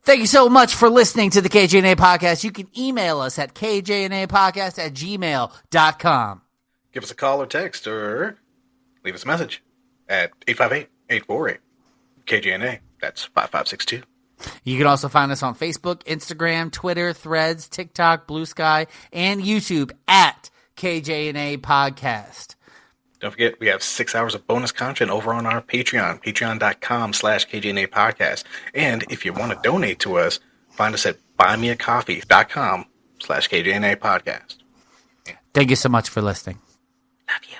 Thank you so much for listening to the KJ&A podcast. You can email us at kjnapodcast@gmail.com. Give us a call or text or leave us a message at 858-848-KJ&A. That's 5562. You can also find us on Facebook, Instagram, Twitter, Threads, TikTok, Blue Sky, and YouTube at KJ&A Podcast. Don't forget, we have 6 hours of bonus content over on our Patreon, patreon.com/KJ&A Podcast. And if you want to donate to us, find us at buymeacoffee.com/KJ&A Podcast. Thank you so much for listening. Love you.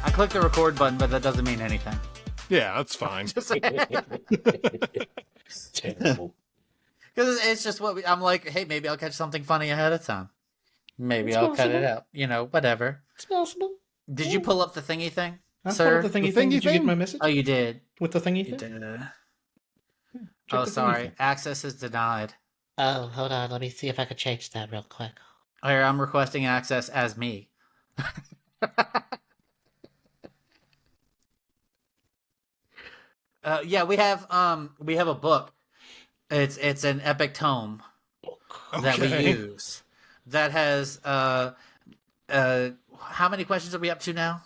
I clicked the record button, but that doesn't mean anything. Yeah, that's fine. Terrible. Because it's just what I'm like, hey, maybe I'll catch something funny ahead of time. Maybe I'll cut it out. You know, whatever. It's possible. Did you pull up the thingy thing, I sir? pulled up the thingy thing. Did you get my message? Oh, you did. With the thingy You thing? did. Check Oh, the thingy sorry. thing. Access is denied. Oh, hold on. Let me see if I can change that real quick. Here, I'm requesting access as me. Yeah, we have a book. It's an epic tome that we use that has how many questions are we up to now?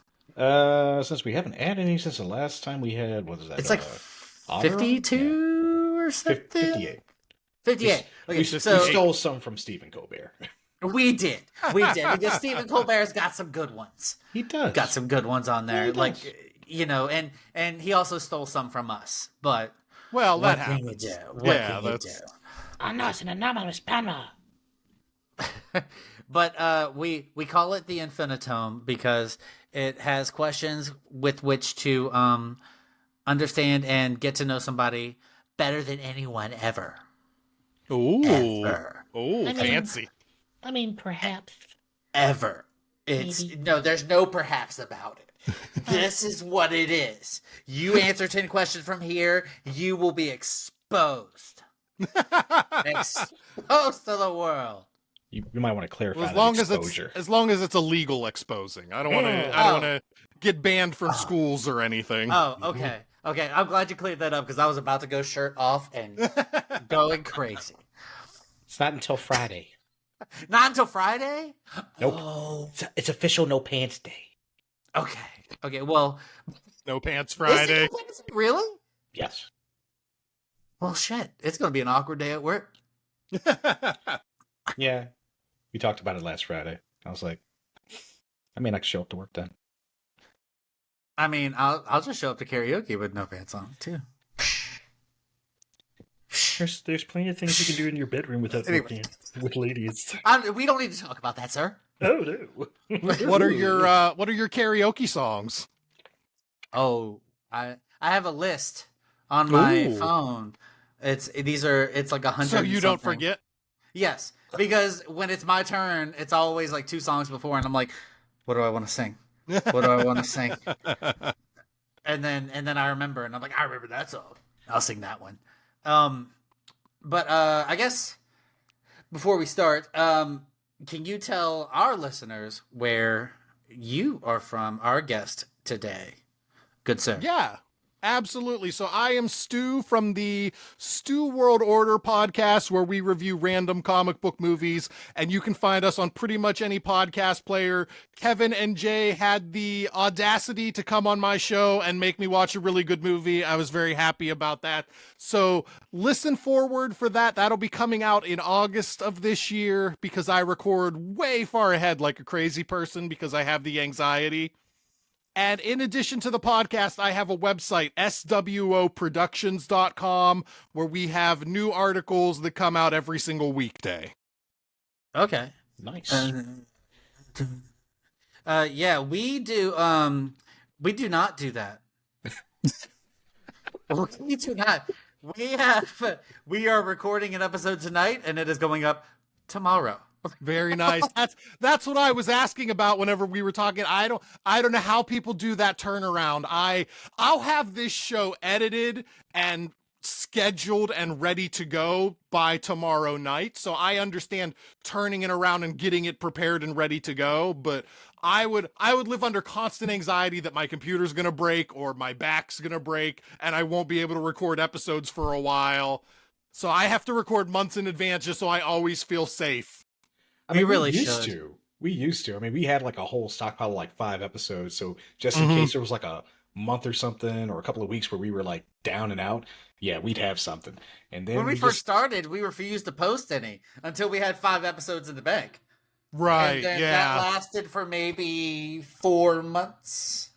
Since we haven't added any since the last time we had, what is that? It's like 52 or something. 58. 58. Okay, We so stole some from Stephen Colbert. we did because Stephen Colbert's got some good ones. He does. Got some good ones on there, He does. like and he also stole some from us. But Well, that what can you happens. do? What Yeah, can you that's- do? Oh no, it's an anonymous panel. But we call it the Infinitome because it has questions with which to understand and get to know somebody better than anyone ever. Ooh. Ever. Ooh, I mean- fancy. I mean, perhaps. Ever. It's Maybe. no, there's no perhaps about it. This is what it is. You answer 10 questions from here, you will be exposed. Exposed to the world. You might want to clarify Well, that exposure. as long as it's illegal exposing. I don't want to. I don't want to get banned from schools or anything. Oh, okay. Okay, I'm glad you cleared that up because I was about to go shirt off and going crazy. It's not until Friday. Not until Friday? Nope. Oh, It's official No Pants Day. okay. Okay, well. No pants is Friday. it Wednesday? Really? Yes. Well, shit. It's going to be an awkward day at work. Yeah. We talked about it last Friday. I was like, I may not show up to work then. I mean, I'll just show up to karaoke with no pants on, too. There's plenty of things you can do in your bedroom without Anyway. working with ladies. We don't need to talk about that, sir. Oh no. What are your karaoke songs? Oh, I have a list on my Ooh. phone. It's like 100. So you don't something. forget? Yes, because when it's my turn, it's always like 2 songs before, and I'm like, what do I want to sing? What do I want to sing? And then I remember, and I'm like, I remember that song. I'll sing that one. But I guess before we start, can you tell our listeners where you are from, our guest today? Good sir. Yeah, absolutely. So I am Stu from the Stu World Order podcast, where we review random comic book movies, and you can find us on pretty much any podcast player. Kevin and Jay had the audacity to come on my show and make me watch a really good movie. I was very happy about that. So listen forward for that. That'll be coming out in August of this year because I record way far ahead like a crazy person because I have the anxiety. And in addition to the podcast, I have a website, SWOproductions.com, where we have new articles that come out every single weekday. Okay. Nice. Yeah, we do not do that. We do not. We are recording an episode tonight, and it is going up tomorrow. Very nice. That's what I was asking about whenever we were talking. I don't know how people do that turnaround. I'll have this show edited and scheduled and ready to go by tomorrow night. So I understand turning it around and getting it prepared and ready to go, but I would live under constant anxiety that my computer's going to break or my back's going to break and I won't be able to record episodes for a while. So I have to record months in advance just so I always feel safe. I mean, really we used should. to. We used to. I mean, we had like a whole stockpile of like 5 episodes. So just in case there was like a month or something or a couple of weeks where we were like down and out, yeah, we'd have something. And then When we first started, we refused to post any until we had 5 episodes in the bank. Right, And then yeah. that lasted for maybe 4 months.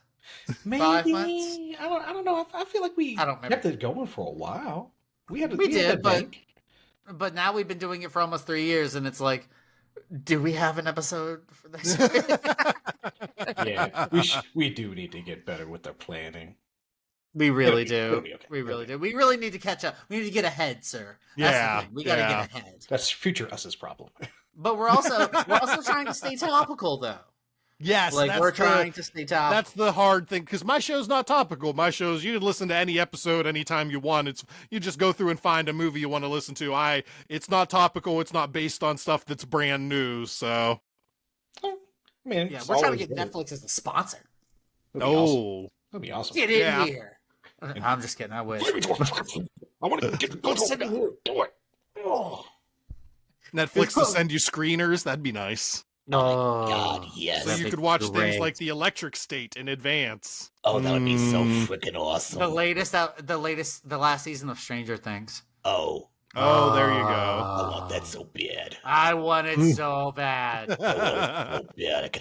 maybe 5 months. I don't know. I feel like we I don't remember. kept it going for a while. We had We had did, a but bank. but now we've been doing it for almost 3 years, and it's like, do we have an episode for this? Yeah, we do need to get better with our planning. We really It'll do. be okay. We It'll really be do. We really need to catch up. We need to get ahead, sir. That's Yeah, the thing. We got to yeah. get ahead. That's future us's problem. But we're also trying to stay topical, though. Yes, Like that's we're the- trying to stay topical. That's the hard thing, because my show's not topical. My show's, you can listen to any episode anytime you want. It's, you just go through and find a movie you want to listen to. It's not topical. It's not based on stuff that's brand new. So, I mean, yeah, it's we're trying to always get good. Netflix as a sponsor. That'd be awesome. oh, That'd be awesome. Get in Yeah. here. I'm just kidding. I wish. I want to go do it. Oh. Netflix to send you screeners. That'd be nice. Oh, God, yes. So that'd you be could watch great. things like The Electric State in advance. Oh, that would be so Mm. freaking awesome. the last season of Stranger Things. Oh, Oh, there you go. I want that so bad. I want it so bad. I want it so bad.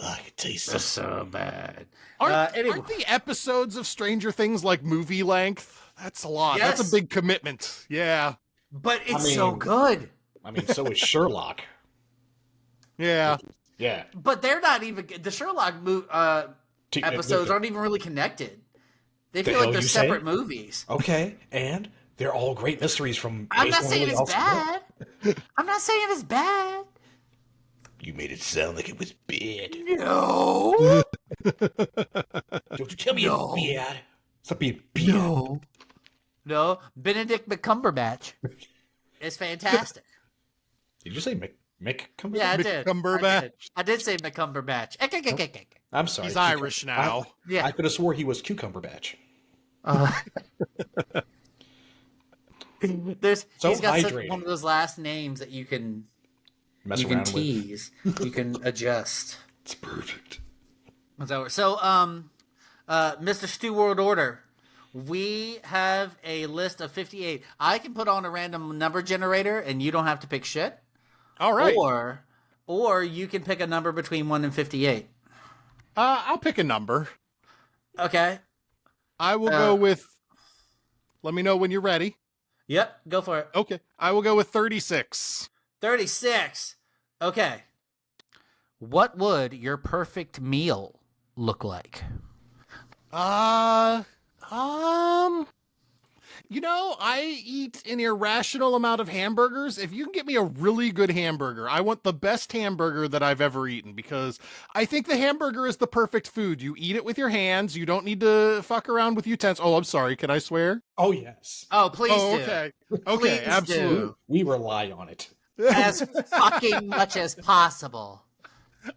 I can taste It's this. so bad. Aren't, Anyway. aren't the episodes of Stranger Things like movie length? That's a lot. That's Yes. a big commitment. Yeah. But it's I so mean- good. I mean, so is Sherlock. Yeah. Yeah. But they're not even the Sherlock episodes aren't even really connected. They The feel like hell they're you say? separate movies. Okay, and they're all great mysteries from. I'm not based on saying everything it's else. bad. I'm not saying it's bad. You made it sound like it was bad. No. Don't you tell me No. it's bad. Stop being bad. No. Benedict Cumberbatch is fantastic. Did you say Mick Cumberbatch? Yeah, I did. Cumberbatch. I did say McCumberbatch. I'm sorry. He's Irish now. Yeah. I could have swore he was Cucumber Batch. He's So got hydrating. one of those last names that you can Mess you can around with. tease, you can adjust. It's perfect. So, Mr. Stu World Order, we have a list of 58. I can put on a random number generator, and you don't have to pick shit. All right. Or you can pick a number between 1 and 58. I'll pick a number. Okay. I will go with. Let me know when you're ready. Yep. Go for it. Okay. I will go with 36. 36. Okay. What would your perfect meal look like? I eat an irrational amount of hamburgers. If you can get me a really good hamburger, I want the best hamburger that I've ever eaten, because I think the hamburger is the perfect food. You eat it with your hands. You don't need to fuck around with utensils. Oh, I'm sorry. Can I swear? Oh yes, Oh, please Oh, do. okay. Please Okay, absolutely. do. we rely on it. As fucking much as possible.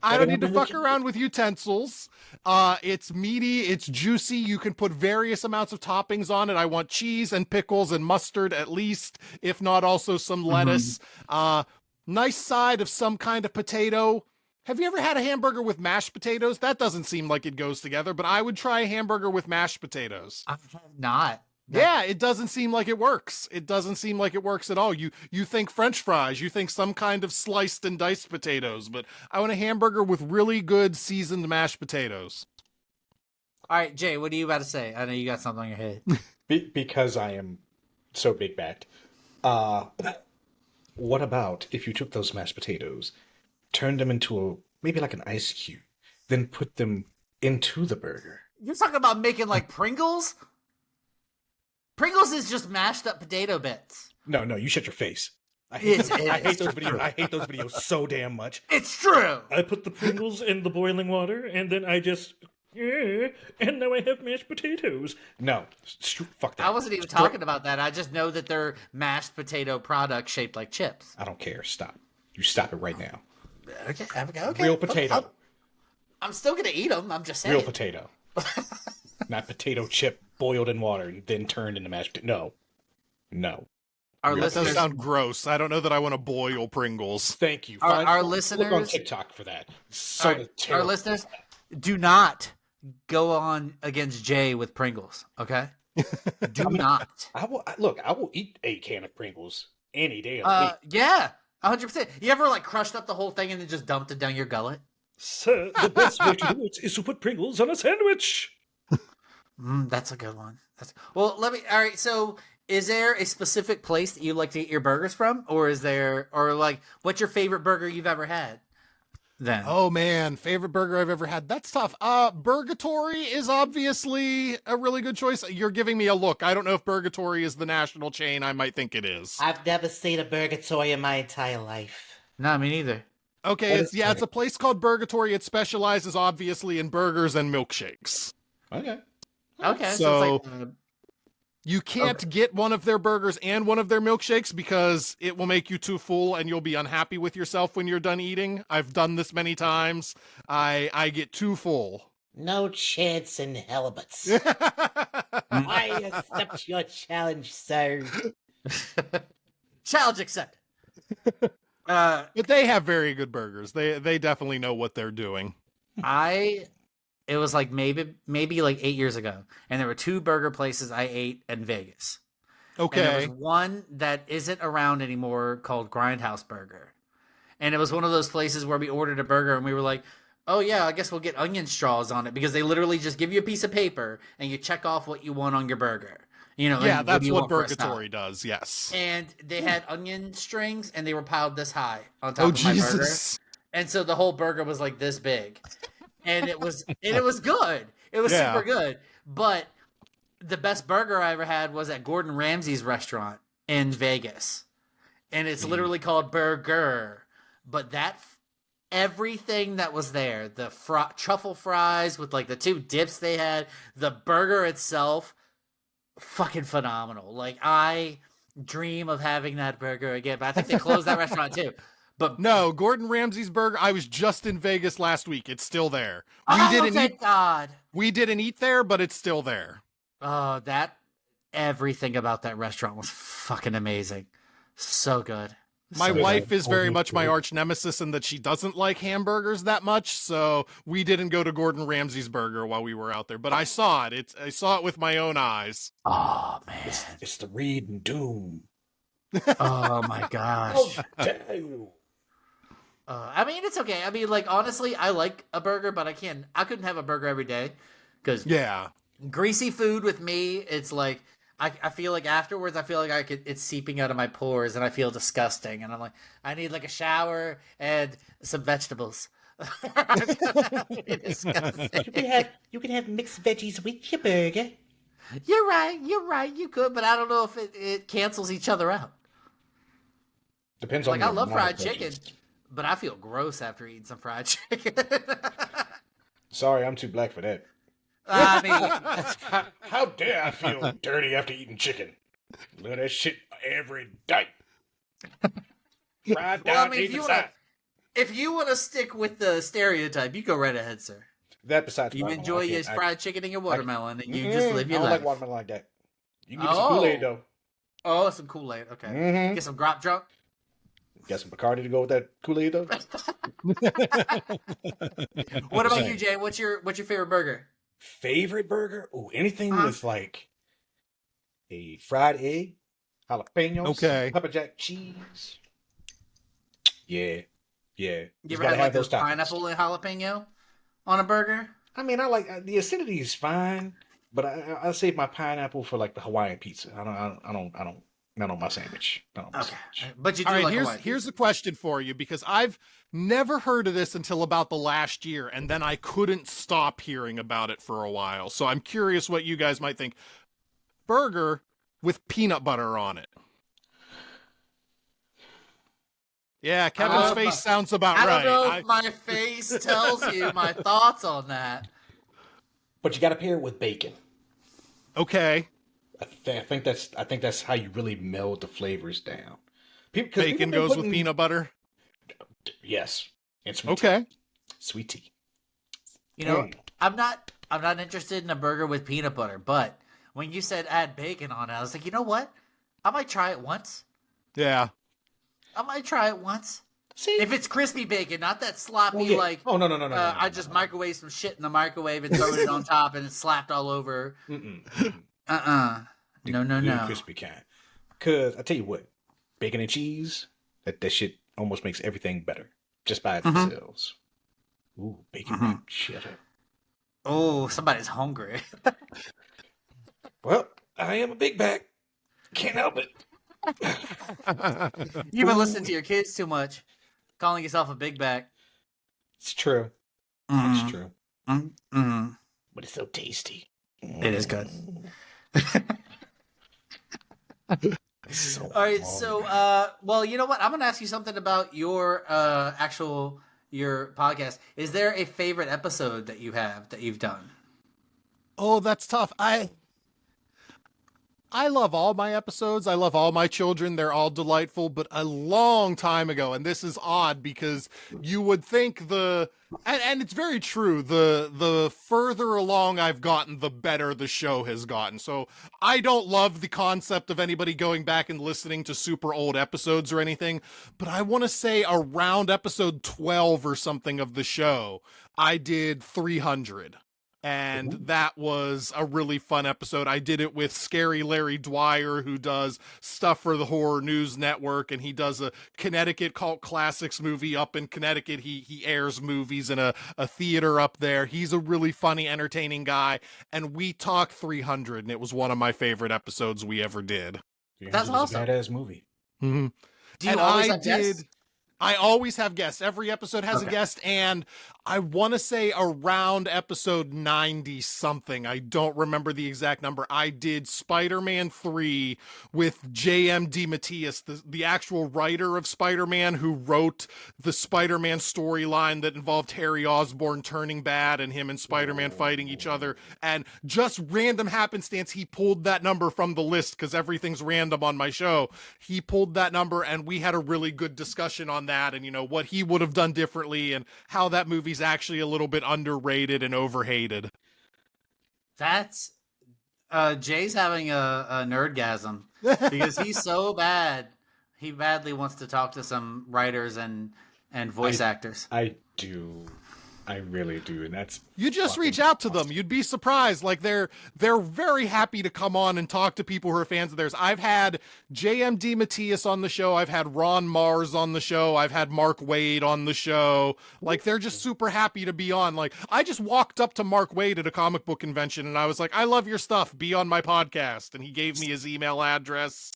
I don't need to fuck around with utensils. It's meaty, it's juicy. You can put various amounts of toppings on it. I want cheese and pickles and mustard at least, if not also some lettuce. Nice side of some kind of potato. Have you ever had a hamburger with mashed potatoes? That doesn't seem like it goes together, but I would try a hamburger with mashed potatoes. I have not. Yeah, it doesn't seem like it works. It doesn't seem like it works at all. You think French fries, you think some kind of sliced and diced potatoes, but I want a hamburger with really good seasoned mashed potatoes. All right, Jay, what are you about to say? I know you got something on your head. Because I am so big backed. What about if you took those mashed potatoes, turned them into maybe like an ice cube, then put them into the burger? You're talking about making like Pringles? Pringles is just mashed up potato bits. No, you shut your face. I It's- hate, I it's hate those videos. I hate those videos so damn much. It's true. I put the Pringles in the boiling water, and then I just Yeah, and now I have mashed potatoes. No, fuck that. I wasn't even talking about that. I just know that they're mashed potato products shaped like chips. I don't care. Stop. You stop it right now. Okay. Real potato. I'm still gonna eat them. I'm just saying. Real potato. Not potato chip boiled in water and then turned into mashed potato. No. Our That does listeners sound gross. I don't know that I want to boil Pringles. Thank you. Our Look listeners on TikTok for that. our Terrible. listeners do not go on against Jay with Pringles. Okay. Do not. I will eat a can of Pringles any day of the week. Yeah, 100%. You ever like crushed up the whole thing and then just dumped it down your gullet? Sir, the best way to do it is to put Pringles on a sandwich. That's a good one. Well, all right. So, is there a specific place that you like to eat your burgers from, or what's your favorite burger you've ever had? Then, Oh man, favorite burger I've ever had. That's tough. Burgatory is obviously a really good choice. You're giving me a look. I don't know if Burgatory is the national chain. I might think it is. I've never seen a Burgatory in my entire life. no, me neither. Okay, it's a place called Burgatory. It specializes obviously in burgers and milkshakes. Okay. Okay, So- it's like, You can't get one of their burgers and one of their milkshakes because it will make you too full and you'll be unhappy with yourself when you're done eating. I've done this many times. I get too full. No chance in hellbutts. I accept your challenge, sir. challenge accepted. But they have very good burgers. They definitely know what they're doing. It was like maybe like 8 years ago, and there were two burger places I ate in Vegas. And there Okay. was one that isn't around anymore called Grindhouse Burger. And it was one of those places where we ordered a burger and we were like, oh yeah, I guess we'll get onion straws on it, because they literally just give you a piece of paper and you check off what you want on your burger. You know, Yeah, and that's do you what want for a stop. Burgatory does. Yes. And they had onion strings and they were piled this high on top Oh of my burger. Jesus. And so the whole burger was like this big. And it was good. It was Yeah. super good. But the best burger I ever had was at Gordon Ramsay's restaurant in Vegas. And it's literally called Burger. But everything that was there, the truffle fries with like the two dips they had, the burger itself, fucking phenomenal. Like, I dream of having that burger again. But I think they closed that restaurant too. But No, Gordon Ramsay's burger. I was just in Vegas last week. It's still there. thank God. We didn't eat there, but it's still there. Oh, everything about that restaurant was fucking amazing. So good. My So wife good. is very much my arch nemesis in that she doesn't like hamburgers that much, so we didn't go to Gordon Ramsay's burger while we were out there. But I saw it. I saw it with my own eyes. Oh, man. It's the Reed and Doom. Oh, my gosh. How dare you? I mean, it's okay. I mean, like, honestly, I like a burger, but I couldn't have a burger every day. Because Yeah. greasy food with me, it's like, I feel like afterwards, it's seeping out of my pores and I feel disgusting. And I'm like, I need like a shower and some vegetables. Disgusting. You can have mixed veggies with your burger. You're right, you could, but I don't know if it cancels each other out. Depends on Like, I your love amount fried of chicken, veggies. but I feel gross after eating some fried chicken. Sorry, I'm too black for that. I mean, How dare I feel dirty after eating chicken? Look at that shit every day. Fried well, I down, mean, eat inside. if you want to stick with the stereotype, you go right ahead, sir. That besides, You watermelon, enjoy I your can't- fried chicken and your watermelon, and you just live I your don't life. like watermelon like that. You can get some Oh. Kool-Aid though. Oh, some Kool-Aid. Okay. Mm-hmm. Get some grop drunk. Got some Bacardi to go with that Kool-Aid though. What about you, Jay? What's your favorite burger? Favorite burger? Ooh, anything Huh? with like a fried egg, jalapenos, Okay. pepper jack cheese. Yeah. You Just ever gotta had like have those those toppings. pineapple and jalapeno on a burger? I mean, I like the acidity is fine, but I save my pineapple for like the Hawaiian pizza. I don't not on my sandwich. Not on my Okay, sandwich. but you do All right, like Hawaiian here's a question for you because I've never heard of this until about the last year, and then I couldn't stop hearing about it for a while. So I'm curious what you guys might think. Burger with peanut butter on it. Yeah, Kevin's face sounds about I right. don't know if my face tells you my thoughts on that. but you got to pair it with bacon. Okay. I think that's how you really meld the flavors down. Bacon goes with peanut butter. Yes, and sweet Okay. tea. Sweet tea. You know, I'm not interested in a burger with peanut butter, but when you said add bacon on it, I was like, you know what? I might try it once. Yeah. I might try it once. See, If it's crispy bacon, not that sloppy yeah. like. Oh no. I just microwave some shit in the microwave and throw it on top and it's slapped all over. No. Crispy kind. Cause I tell you what, bacon and cheese, that shit almost makes everything better just by themselves. Ooh, bacon wrapped cheddar. Oh, somebody's hungry. Well, I am a big bag. Can't help it. You've been listening to your kids too much, calling yourself a big back. It's true. It's true. But it's so tasty. It is good. So All right, long. so well, you know what? I'm gonna ask you something about your your podcast. Is there a favorite episode that you've done? Oh, that's tough. I love all my episodes. I love all my children. They're all delightful. But a long time ago, and this is odd because you would think and it's very true, the further along I've gotten, the better the show has gotten. So I don't love the concept of anybody going back and listening to super old episodes or anything. But I want to say around episode 12 or something of the show, I did 300. And that was a really fun episode. I did it with Scary Larry Dwyer, who does stuff for the Horror News Network, and he does a Connecticut Cult Classics movie up in Connecticut. He airs movies in a theater up there. He's a really funny, entertaining guy. And we talked 300, and it was one of my favorite episodes we ever did. That's awesome. Badass movie. Mm-hmm. Do you always have guests? I always have guests. Every episode has a guest, and I want to say around episode 90 something. I don't remember the exact number. I did Spider-Man 3 with J.M. DeMatteis, the actual writer of Spider-Man, who wrote the Spider-Man storyline that involved Harry Osborn turning bad and him and Spider-Man fighting each other. And just random happenstance, he pulled that number from the list because everything's random on my show. He pulled that number, and we had a really good discussion on that and, you know, what he would have done differently and how that movie's actually a little bit underrated and overhated. That's Jay's having a nerdgasm because he's so bad. He badly wants to talk to some writers and voice actors. I do. I really do, and that's you just reach out to them. You'd be surprised. Like they're very happy to come on and talk to people who are fans of theirs. I've had J.M. DeMatteis on the show. I've had Ron Mars on the show. I've had Mark Waid on the show. Like they're just super happy to be on. Like I just walked up to Mark Waid at a comic book convention and I was like, I love your stuff. Be on my podcast. And he gave me his email address.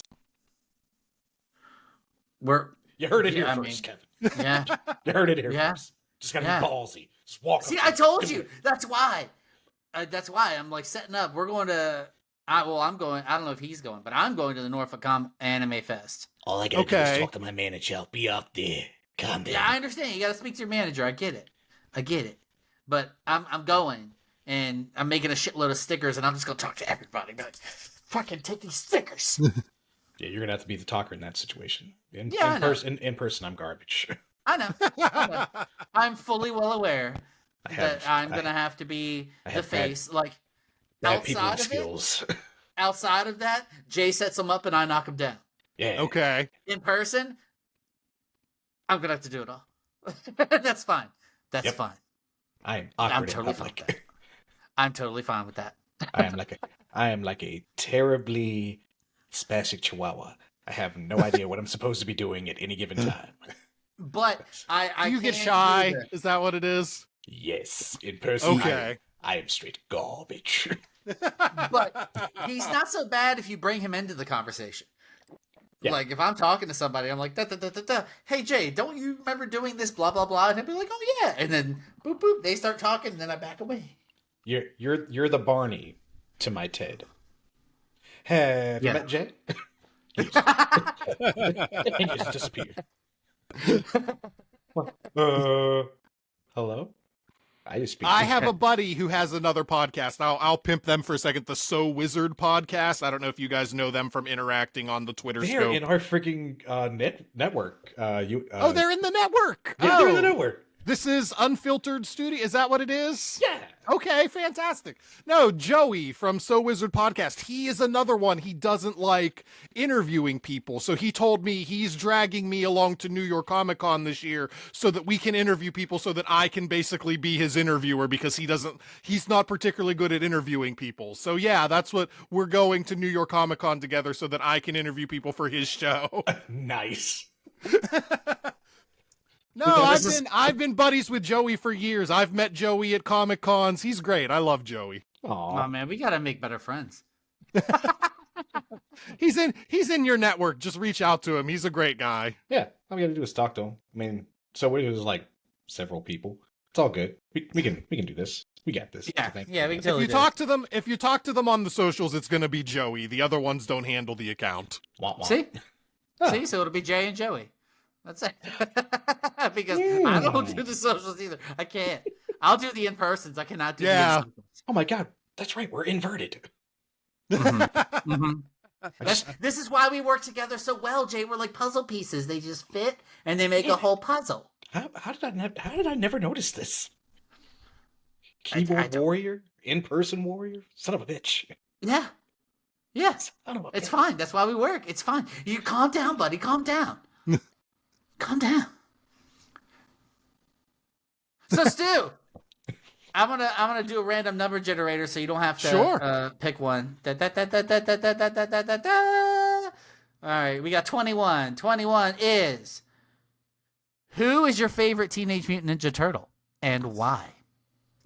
You heard it here first, Kevin. Yeah. You heard it here first. Just gotta be ballsy. Just walk. See, I told you. That's why. I'm like setting up. We're going to. I'm going. I don't know if he's going, but I'm going to the Norfolk Anime Fest. All I gotta do is talk to my manager. I'll be up there. Calm down. Yeah, I understand. You got to speak to your manager. I get it. But I'm going, and I'm making a shitload of stickers, and I'm just gonna talk to everybody. Be like, fucking take these stickers. Yeah, you're gonna have to be the talker in that situation. In person, I'm garbage. I know. I'm fully well aware that I'm gonna have to be the face. Like outside of it, outside of that, Jay sets them up and I knock them down. Yeah. Okay. In person, I'm gonna have to do it all. That's fine. That's fine. I'm totally fine with that. I'm totally fine with that. I am like a terribly spastic chihuahua. I have no idea what I'm supposed to be doing at any given time. But I do you get shy? Is that what it is? Yes, in person. Okay. I am straight garbage. But he's not so bad if you bring him into the conversation. Yeah. Like if I'm talking to somebody, I'm like, hey Jay, don't you remember doing this? Blah blah blah, and he'll be like, oh yeah, and then boop boop, they start talking, and then I back away. You're the Barney to my Ted. Have you met Jay? And just disappeared. Hello? I just speak. I have a buddy who has another podcast. I'll pimp them for a second. The So Wizard podcast. I don't know if you guys know them from interacting on the Twitter They're scope. in our freaking network. Oh, they're in the network. Yeah, oh, they're in the network. This is Unfiltered Studio. Is that what it is? Yeah. Okay, fantastic. No, Joey from So Wizard Podcast, he is another one. He doesn't like interviewing people. So he told me he's dragging me along to New York Comic Con this year so that we can interview people so that I can basically be his interviewer because he's not particularly good at interviewing people. So yeah, that's what we're going to New York Comic Con together so that I can interview people for his show. Nice. No, I've been buddies with Joey for years. I've met Joey at Comic Cons. He's great. I love Joey. Aw. Oh man, we gotta make better friends. He's in your network. Just reach out to him. He's a great guy. Yeah, all we gotta do is talk to him. I mean, so there's like several people. It's all good. We can do this. We got this. Yeah, I think. yeah, we can totally If you talk to them on the socials, it's gonna be Joey. The other ones don't handle the account. Wah, wah. See, Huh. see, so it'll be Jay and Joey. That's it. Because I don't do the socials either. I can't. I'll do the in-persons. I cannot do Yeah. the in-socials. Oh my god, that's right. We're inverted. This is why we work together so well, Jay. We're like puzzle pieces. They just fit and they make a whole puzzle. How did I never notice this? I Keyboard don't- warrior, in-person warrior, son of a bitch. Yeah. Yes. Son of a It's bitch. fine. That's why we work. It's fine. You calm down, buddy. Calm down. Calm down. So Stu, I'm gonna do a random number generator so you don't have to Sure. pick one. Da, da, da, da, da, da, da, da, da, da, da. All right, we got 21. 21 is who is your favorite Teenage Mutant Ninja Turtle and why?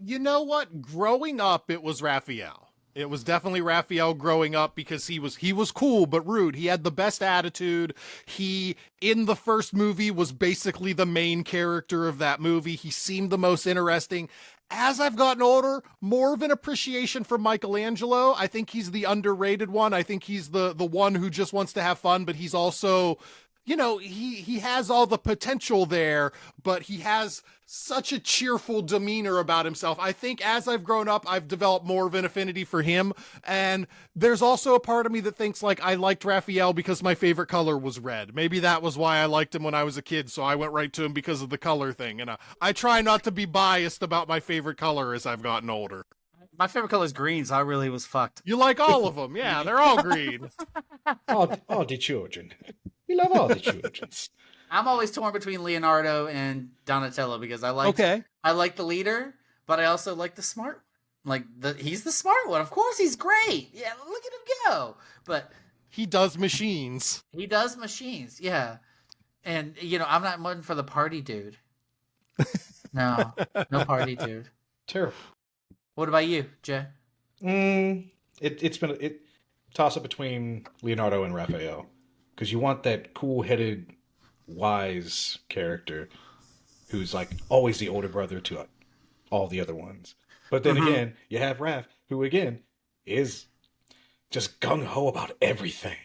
You know what? Growing up, it was Raphael. It was definitely Raphael growing up because he was cool but rude. He had the best attitude. He, in the first movie, was basically the main character of that movie. He seemed the most interesting. As I've gotten older, more of an appreciation for Michelangelo. I think he's the underrated one. I think he's the one who just wants to have fun, but he's also, you know, he has all the potential there, but he has such a cheerful demeanor about himself. I think as I've grown up, I've developed more of an affinity for him. And there's also a part of me that thinks like I liked Raphael because my favorite color was red. Maybe that was why I liked him when I was a kid. So I went right to him because of the color thing. And I try not to be biased about my favorite color as I've gotten older. My favorite color is green, so I really was fucked. You like all of them. Yeah, they're all green. All the children. We love all the children. I'm always torn between Leonardo and Donatello because I like the leader, but I also like the smart. He's the smart one. Of course, he's great. Yeah, look at him go. But He does machines. he does machines. Yeah, and you know I'm not one for the party dude. No party dude. Terrible. What about you, Jay? It's been a toss up between Leonardo and Raphael because you want that cool-headed, wise character who's like always the older brother to all the other ones. But then again, you have Raph, who again is just gung ho about everything.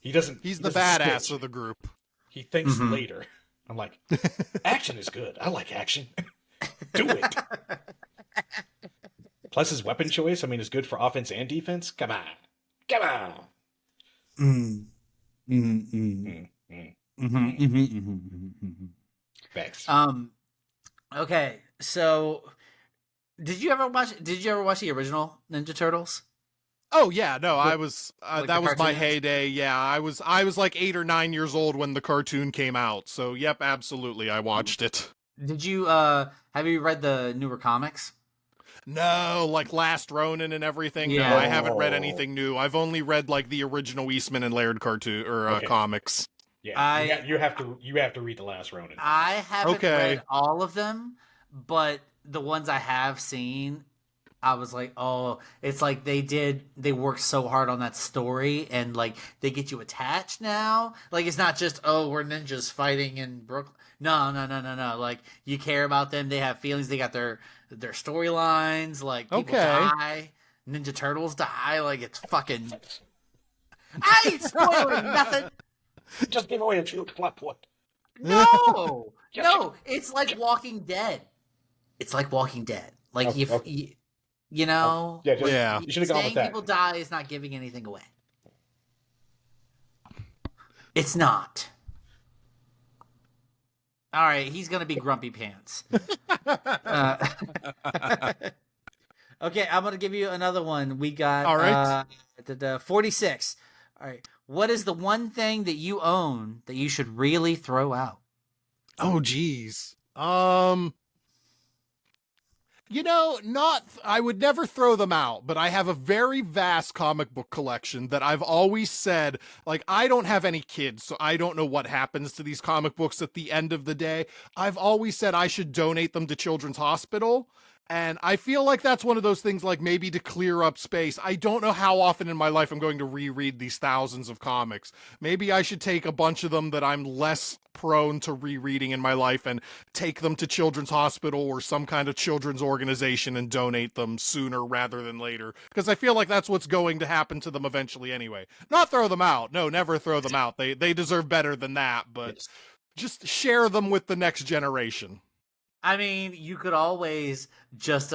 He's the badass of the group. He thinks later. I'm like, action is good. I like action. Do it. Plus his weapon choice, I mean, is good for offense and defense. Come on. Come on. Thanks. Okay, so did you ever watch the original Ninja Turtles? Oh yeah, no, I was like that the was my cartoons? heyday. Yeah, I was like 8 or 9 years old when the cartoon came out. So yep, absolutely, I watched it. Did you have you read the newer comics? No, like Last Ronin and everything. Yeah. No, I haven't read anything new. I've only read like the original Eastman and Laird cartoon or Okay. comics. Yeah, you have to read the last Ronin. I haven't Okay. read all of them, but the ones I have seen, I was like, oh, it's like they worked so hard on that story and like they get you attached now. Like it's not just, oh, we're ninjas fighting in Brooklyn. No. Like you care about them. They have feelings. They got their storylines. Like people die. Ninja Turtles die. Like it's fucking. I ain't spoiling nothing. Just give away a true plot point. No, no. It's like Walking Dead. it's like Walking Dead. Like Okay. you know, Yeah. You should have gone saying with that. people die is not giving anything away. It's not. All right, he's gonna be Grumpy Pants. Okay, I'm gonna give you another one. We got All right. 46. All right, what is the one thing that you own that you should really throw out? Oh, geez. I would never throw them out, but I have a very vast comic book collection that I've always said, like, I don't have any kids, so I don't know what happens to these comic books at the end of the day. I've always said I should donate them to Children's Hospital. And I feel like that's one of those things, like maybe to clear up space. I don't know how often in my life I'm going to reread these thousands of comics. Maybe I should take a bunch of them that I'm less prone to rereading in my life and take them to Children's Hospital or some kind of children's organization and donate them sooner rather than later. Because I feel like that's what's going to happen to them eventually anyway. Not throw them out. No, never throw them out. They deserve better than that, but just share them with the next generation. I mean, you could always just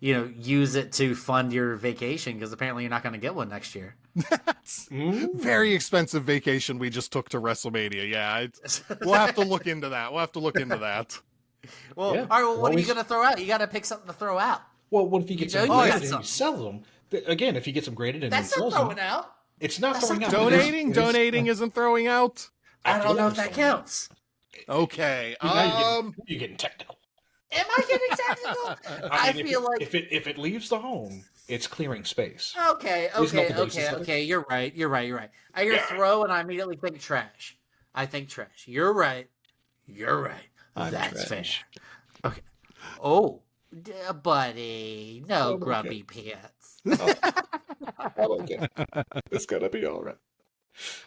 use it to fund your vacation because apparently you're not going to get one next year. That's very expensive vacation we just took to WrestleMania. Yeah, we'll have to look into that. Well, Yeah. all right. Well, what are you Always- going to throw out? You got to pick something to throw out. Well, what if you get You some know you graded got and you sell them? Again, if you get some graded and That's you sell not throwing them, out. it's not That's throwing not out. Donating isn't throwing out. I don't know if that counts. Okay. You're getting technical. Am I getting technical? I mean, feel like if it leaves the home, it's clearing space. Okay. There's no basis for it. You're right. I hear throw and I immediately think trash. I think trash. You're right. That's fair. Okay. Oh, buddy, no grumpy pants. Okay. It's gonna be all right.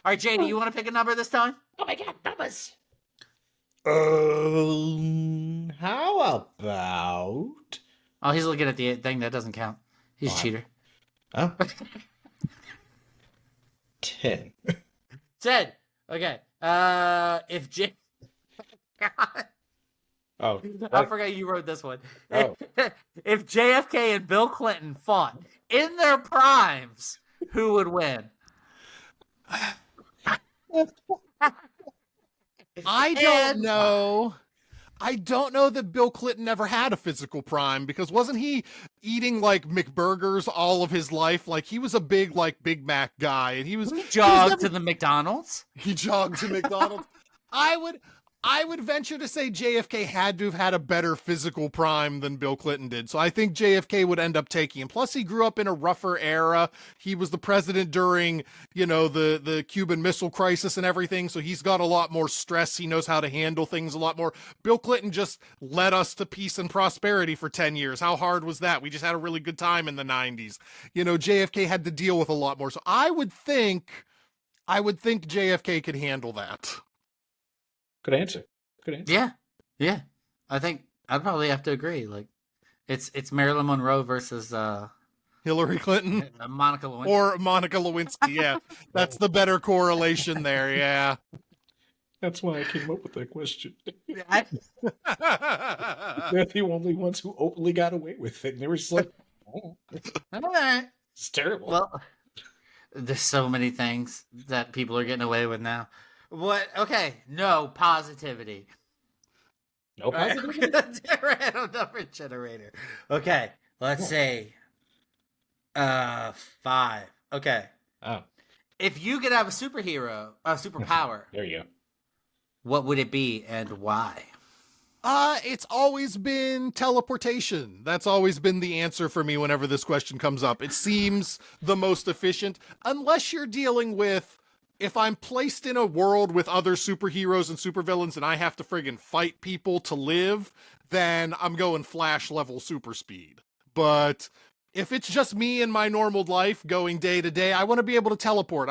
All right, JD, you want to pick a number this time? Oh my god, numbers! How about? Oh, he's looking at the thing that doesn't count. He's a cheater. Oh. 10. 10. Okay. If J. Oh, I forgot you wrote this one. Oh. If JFK and Bill Clinton fought in their primes, who would win? I don't know. I don't know that Bill Clinton ever had a physical prime because wasn't he eating like McBurgers all of his life? Like he was a big Big Mac guy, and he Jogged to the McDonald's. He jogged to McDonald's. I would venture to say JFK had to have had a better physical prime than Bill Clinton did. So I think JFK would end up taking him. Plus, he grew up in a rougher era. He was the president during, the Cuban Missile Crisis and everything. So he's got a lot more stress. He knows how to handle things a lot more. Bill Clinton just led us to peace and prosperity for 10 years. How hard was that? We just had a really good time in the 90s. JFK had to deal with a lot more. So I would think JFK could handle that. Good answer. Yeah. I think I'd probably have to agree. Like, it's Marilyn Monroe versus Hillary Clinton Monica Lewinsky. or Monica Lewinsky. Yeah, that's the better correlation there. Yeah. That's why I came up with that question. I- They're the only ones who openly got away with it. And they were just like, oh, All right. it's terrible. Well, there's so many things that people are getting away with now. What? Okay, no positivity. No positive. Random number generator. Okay, let's see. 5. Okay. Oh, If you could have a superpower, there you go. what would it be and why? It's always been teleportation. That's always been the answer for me whenever this question comes up. It seems the most efficient, unless you're dealing with, if I'm placed in a world with other superheroes and supervillains and I have to friggin' fight people to live, then I'm going Flash level super speed. But if it's just me in my normal life going day to day, I want to be able to teleport.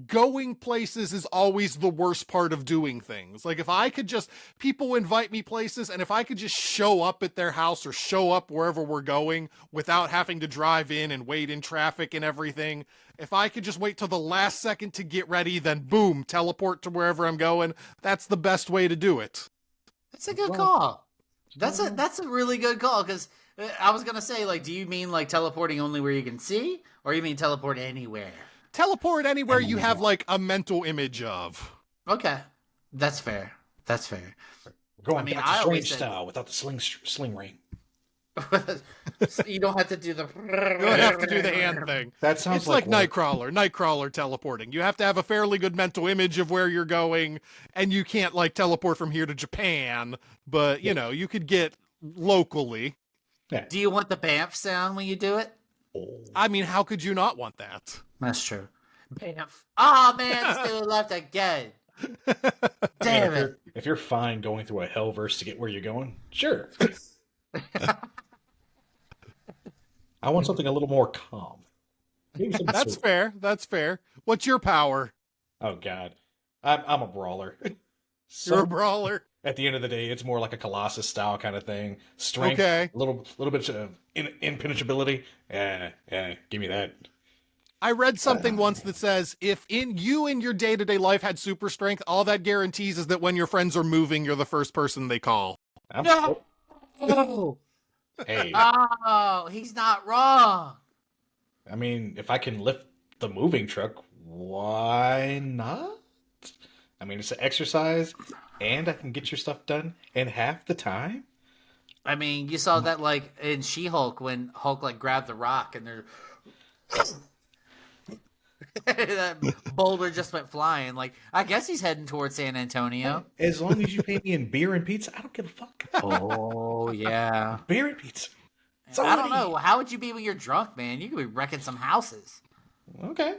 Going places is always the worst part of doing things. Like if I could just, people invite me places, and if I could just show up at their house or show up wherever we're going without having to drive in and wait in traffic and everything, if I could just wait till the last second to get ready, then boom, teleport to wherever I'm going, that's the best way to do it. That's a good call. That's a really good call, because I was gonna say, like, do you mean like teleporting only where you can see, or you mean teleport anywhere? Teleport anywhere you have like a mental image of. Okay, that's fair. That's fair. We're going I mean, back I to always Strange said- style without the sling ring. So you don't have to do the. You don't have to do the hand thing. That sounds It's like work. Nightcrawler teleporting. You have to have a fairly good mental image of where you're going, and you can't like teleport from here to Japan, but you know, you could get locally. Do you want the bamf sound when you do it? I mean, how could you not want that? That's true. Bamf. Oh man, still left again. Damn it. If you're fine going through a hellverse to get where you're going, sure. I want something a little more calm. Maybe something That's sweet. fair. That's fair. What's your power? Oh God, I'm a brawler. You're a brawler. At the end of the day, it's more like a Colossus style kind of thing. Strength, Okay. a little bit of impenetrability. Give me that. I read something once that says if in your day-to-day life had super strength, all that guarantees is that when your friends are moving, you're the first person they call. No. Hey, Oh, he's not wrong. I mean, if I can lift the moving truck, why not? I mean, it's an exercise, and I can get your stuff done in half the time. I mean, you saw that like in She-Hulk when Hulk like grabbed the rock and they're that boulder just went flying. Like, I guess he's heading towards San Antonio. As long as you pay me in beer and pizza, I don't give a fuck. Oh yeah. Beer and pizza. I don't know. How would you be when you're drunk, man? You could be wrecking some houses. Okay.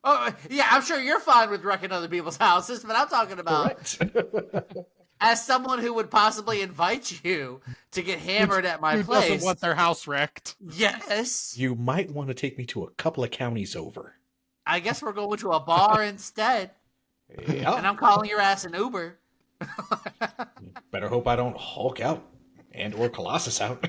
Oh yeah, I'm sure you're fine with wrecking other people's houses, but I'm talking about Correct. as someone who would possibly invite you to get hammered at my Who place. doesn't want their house wrecked? Yes. You might want to take me to a couple of counties over. I guess we're going to a bar instead, and Yeah. I'm calling your ass an Uber. Better hope I don't Hulk out and or Colossus out.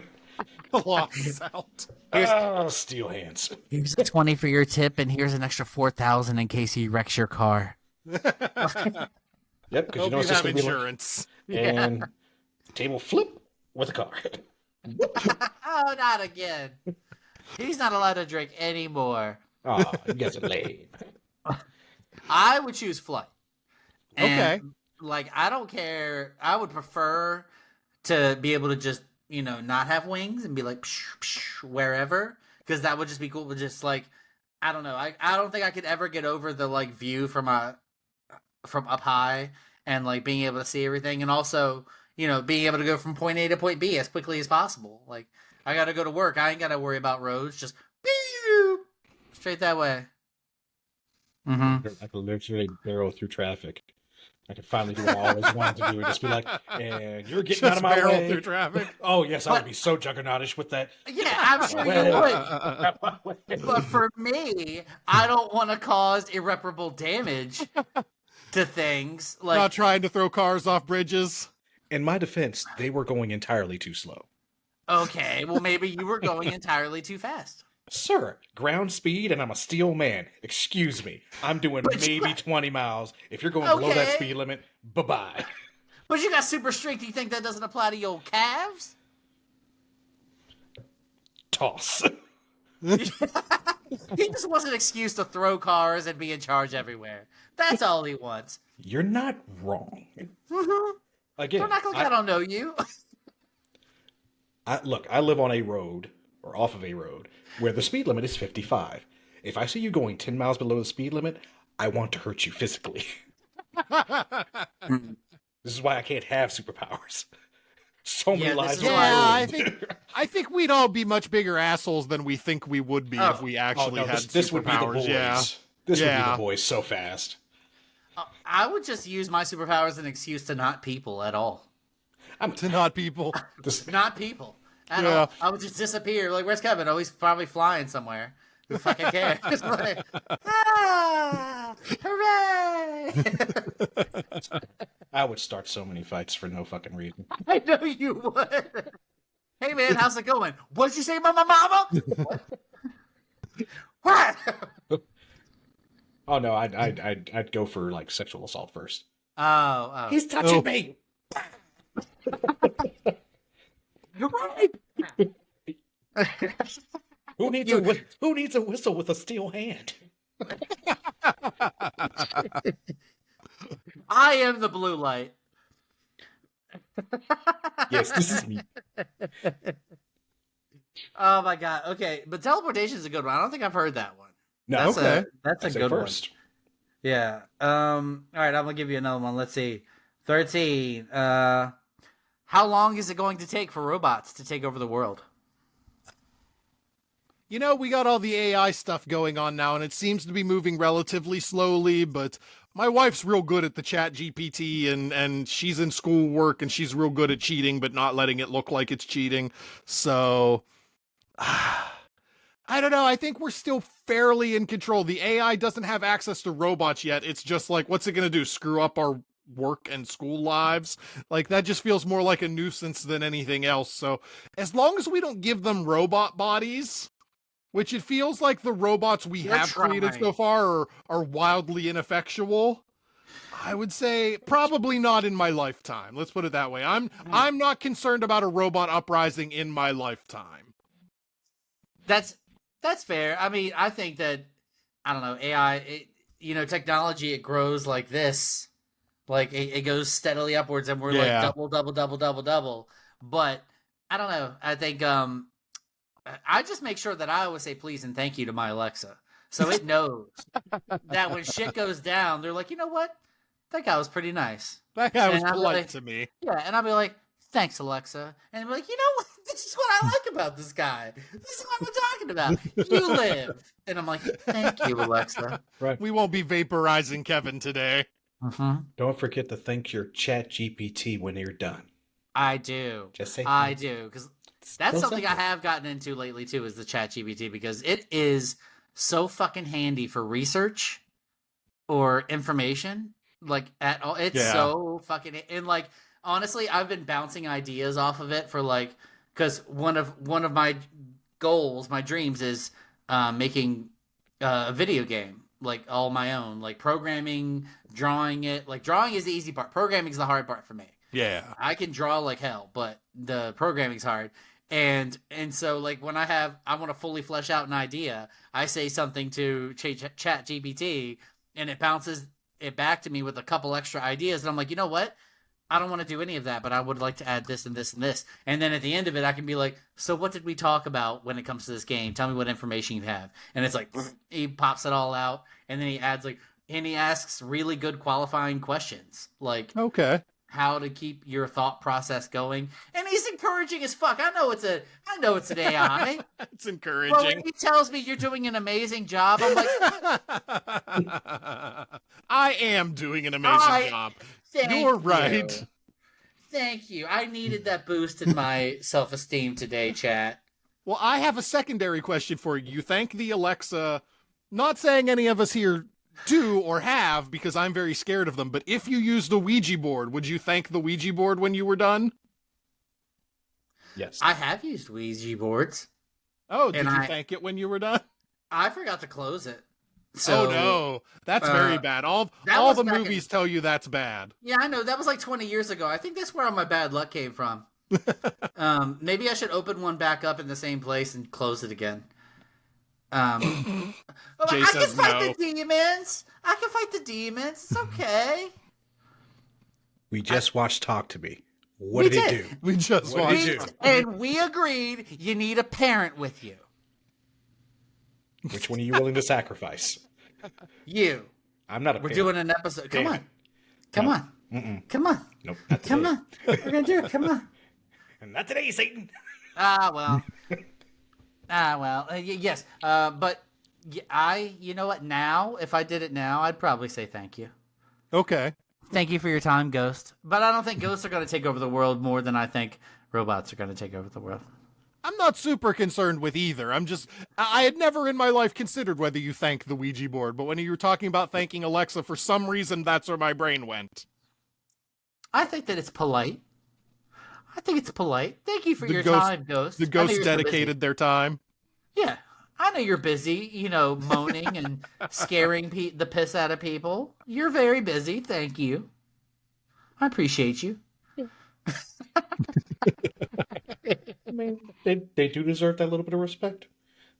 Colossus out. Steel hands. Here's a 20 for your tip, and here's an extra 4,000 in case he wrecks your car. Yep, because Hope you know you it's just have gonna be like, insurance. and table flip with a car. Oh, not again. He's not allowed to drink anymore. Oh, you guys are lame. I would choose flight. Okay. Like, I don't care. I would prefer to be able to just, you know, not have wings and be like, psh, psh, wherever. Because that would just be cool. But just like, I don't know. I don't think I could ever get over the like view from up high and like being able to see everything. And also, you know, being able to go from point A to point B as quickly as possible. Like, I got to go to work. I ain't got to worry about roads. Just straight that way. Mm-hmm. I could literally barrel through traffic. I could finally do what I always wanted to do and just be like, and you're getting out Just of my barrel way. through traffic. Oh, yes, I would be so juggernautish with that. Yeah, I'm sure you would. But for me, I don't want to cause irreparable damage to things. Not Like, trying to throw cars off bridges. In my defense, they were going entirely too slow. okay, well, maybe you were going entirely too fast. Sir, ground speed and I'm a steel man. Excuse me. I'm doing But you maybe got- 20 miles. If you're going below that Okay. speed limit, bye-bye. But you got super strength. You think that doesn't apply to your calves? Toss. He just wants an excuse to throw cars and be in charge everywhere. That's all he wants. You're not wrong. Again, Don't act like I don't know you. look, I live on a road, or off of a road, where the speed limit is 55. If I see you going 10 miles below the speed limit, I want to hurt you physically. This is why I can't have superpowers. So many Yeah, this lives is are why- ruined. I think we'd all be much bigger assholes than we think we would be if we actually had this would be the superpowers. boys. Yeah. This would be Yeah. the boys so fast. I would just use my superpowers as an excuse to not people at all. To not people. This, Not people at Yeah. all. I would just disappear. Like, where's Kevin? Oh, he's probably flying somewhere. Who fucking cares? Just like, hooray! I would start so many fights for no fucking reason. I know you would. Hey man, how's it going? What did you say about my mama? What? Oh no, I'd go for like sexual assault first. Oh, He's touching Oh. me. Right. Who needs a whistle with a steel hand? I am the blue light. Yes, this is me. Oh my god. Okay, but teleportation is a good one. I don't think I've heard that one. No, That's a good one. Yeah. All right, I'm gonna give you another one. Let's see. 13. How long is it going to take for robots to take over the world? You know, we got all the AI stuff going on now, and it seems to be moving relatively slowly, but my wife's real good at the chat GPT, and she's in schoolwork, and she's real good at cheating, but not letting it look like it's cheating. So, I don't know. I think we're still fairly in control. The AI doesn't have access to robots yet. It's just like, what's it going to do? Screw up our work and school lives? Like, that just feels more like a nuisance than anything else. So, as long as we don't give them robot bodies, which it feels like the robots we have created so far are wildly ineffectual, I would say probably not in my lifetime. Let's put it that way. I'm not concerned about a robot uprising in my lifetime. That's fair. I mean, I think that, I don't know, AI, technology, it grows like this. Like, it goes steadily upwards, and we're like double. But, I don't know. I think, I just make sure that I always say please and thank you to my Alexa. So it knows that when shit goes down, they're like, you know what? That guy was pretty nice. That guy was polite to me. Yeah, and I'll be like, thanks, Alexa. And I'm like, you know what? This is what I like about this guy. This is what I'm talking about. You live. And I'm like, thank you, Alexa. Right. We won't be vaporizing Kevin today. Mm-hmm. Don't forget to thank your chat GPT when you're done. I do. Just say I do, because that's something I have gotten into lately too, is the chat GPT, because it is so fucking handy for research or information. Like, at all. It's so fucking, and like, honestly, I've been bouncing ideas off of it for like, because one of my goals, my dreams is making a video game, like all my own, like programming, drawing it. Like, drawing is the easy part. Programming is the hard part for me. Yeah. I can draw like hell, but the programming's hard. And so, like, when I want to fully flesh out an idea, I say something to chat GPT, and it bounces it back to me with a couple extra ideas. And I'm like, you know what? I don't want to do any of that, but I would like to add this and this and this. And then at the end of it, I can be like, so what did we talk about when it comes to this game? Tell me what information you have. And it's like, he pops it all out. And then he adds and he asks really good qualifying questions. Like, okay, how to keep your thought process going. And he's encouraging as fuck. I know it's an AI. It's encouraging. But when he tells me you're doing an amazing job, I'm like, I am doing an amazing job. You're right. Thank you. I needed that boost in my self-esteem today, chat. Well, I have a secondary question for you. You thank the Alexa, not saying any of us here do or have, because I'm very scared of them, but if you used a Ouija board, would you thank the Ouija board when you were done? Yes. I have used Ouija boards. Oh, did you thank it when you were done? I forgot to close it. So, oh no, that's very bad. All the movies tell you that's bad. Yeah, I know. That was like 20 years ago. I think that's where all my bad luck came from. Maybe I should open one back up in the same place and close it again. I can fight the demons. I can fight the demons. It's okay. We just watched Talk to Me. What did it do? We just watched it. And we agreed you need a parent with you. Which one are you willing to sacrifice? You. I'm not a We're parent. doing an episode. Come on. Come on. Mm-mm. Come on. Nope. Not today. Come on. We're going to do it. Come on. Not today, Satan. Well. Yes. But you know what? Now, if I did it now, I'd probably say thank you. Okay. Thank you for your time, Ghost. But I don't think ghosts are going to take over the world more than I think robots are going to take over the world. I'm not super concerned with either. I had never in my life considered whether you thank the Ouija board, but when you were talking about thanking Alexa, for some reason, that's where my brain went. I think that it's polite. Thank you for your time, Ghost. The ghosts dedicated their time. Yeah. I know you're busy, moaning and scaring the piss out of people. You're very busy. Thank you. I appreciate you. I mean, they do deserve that little bit of respect.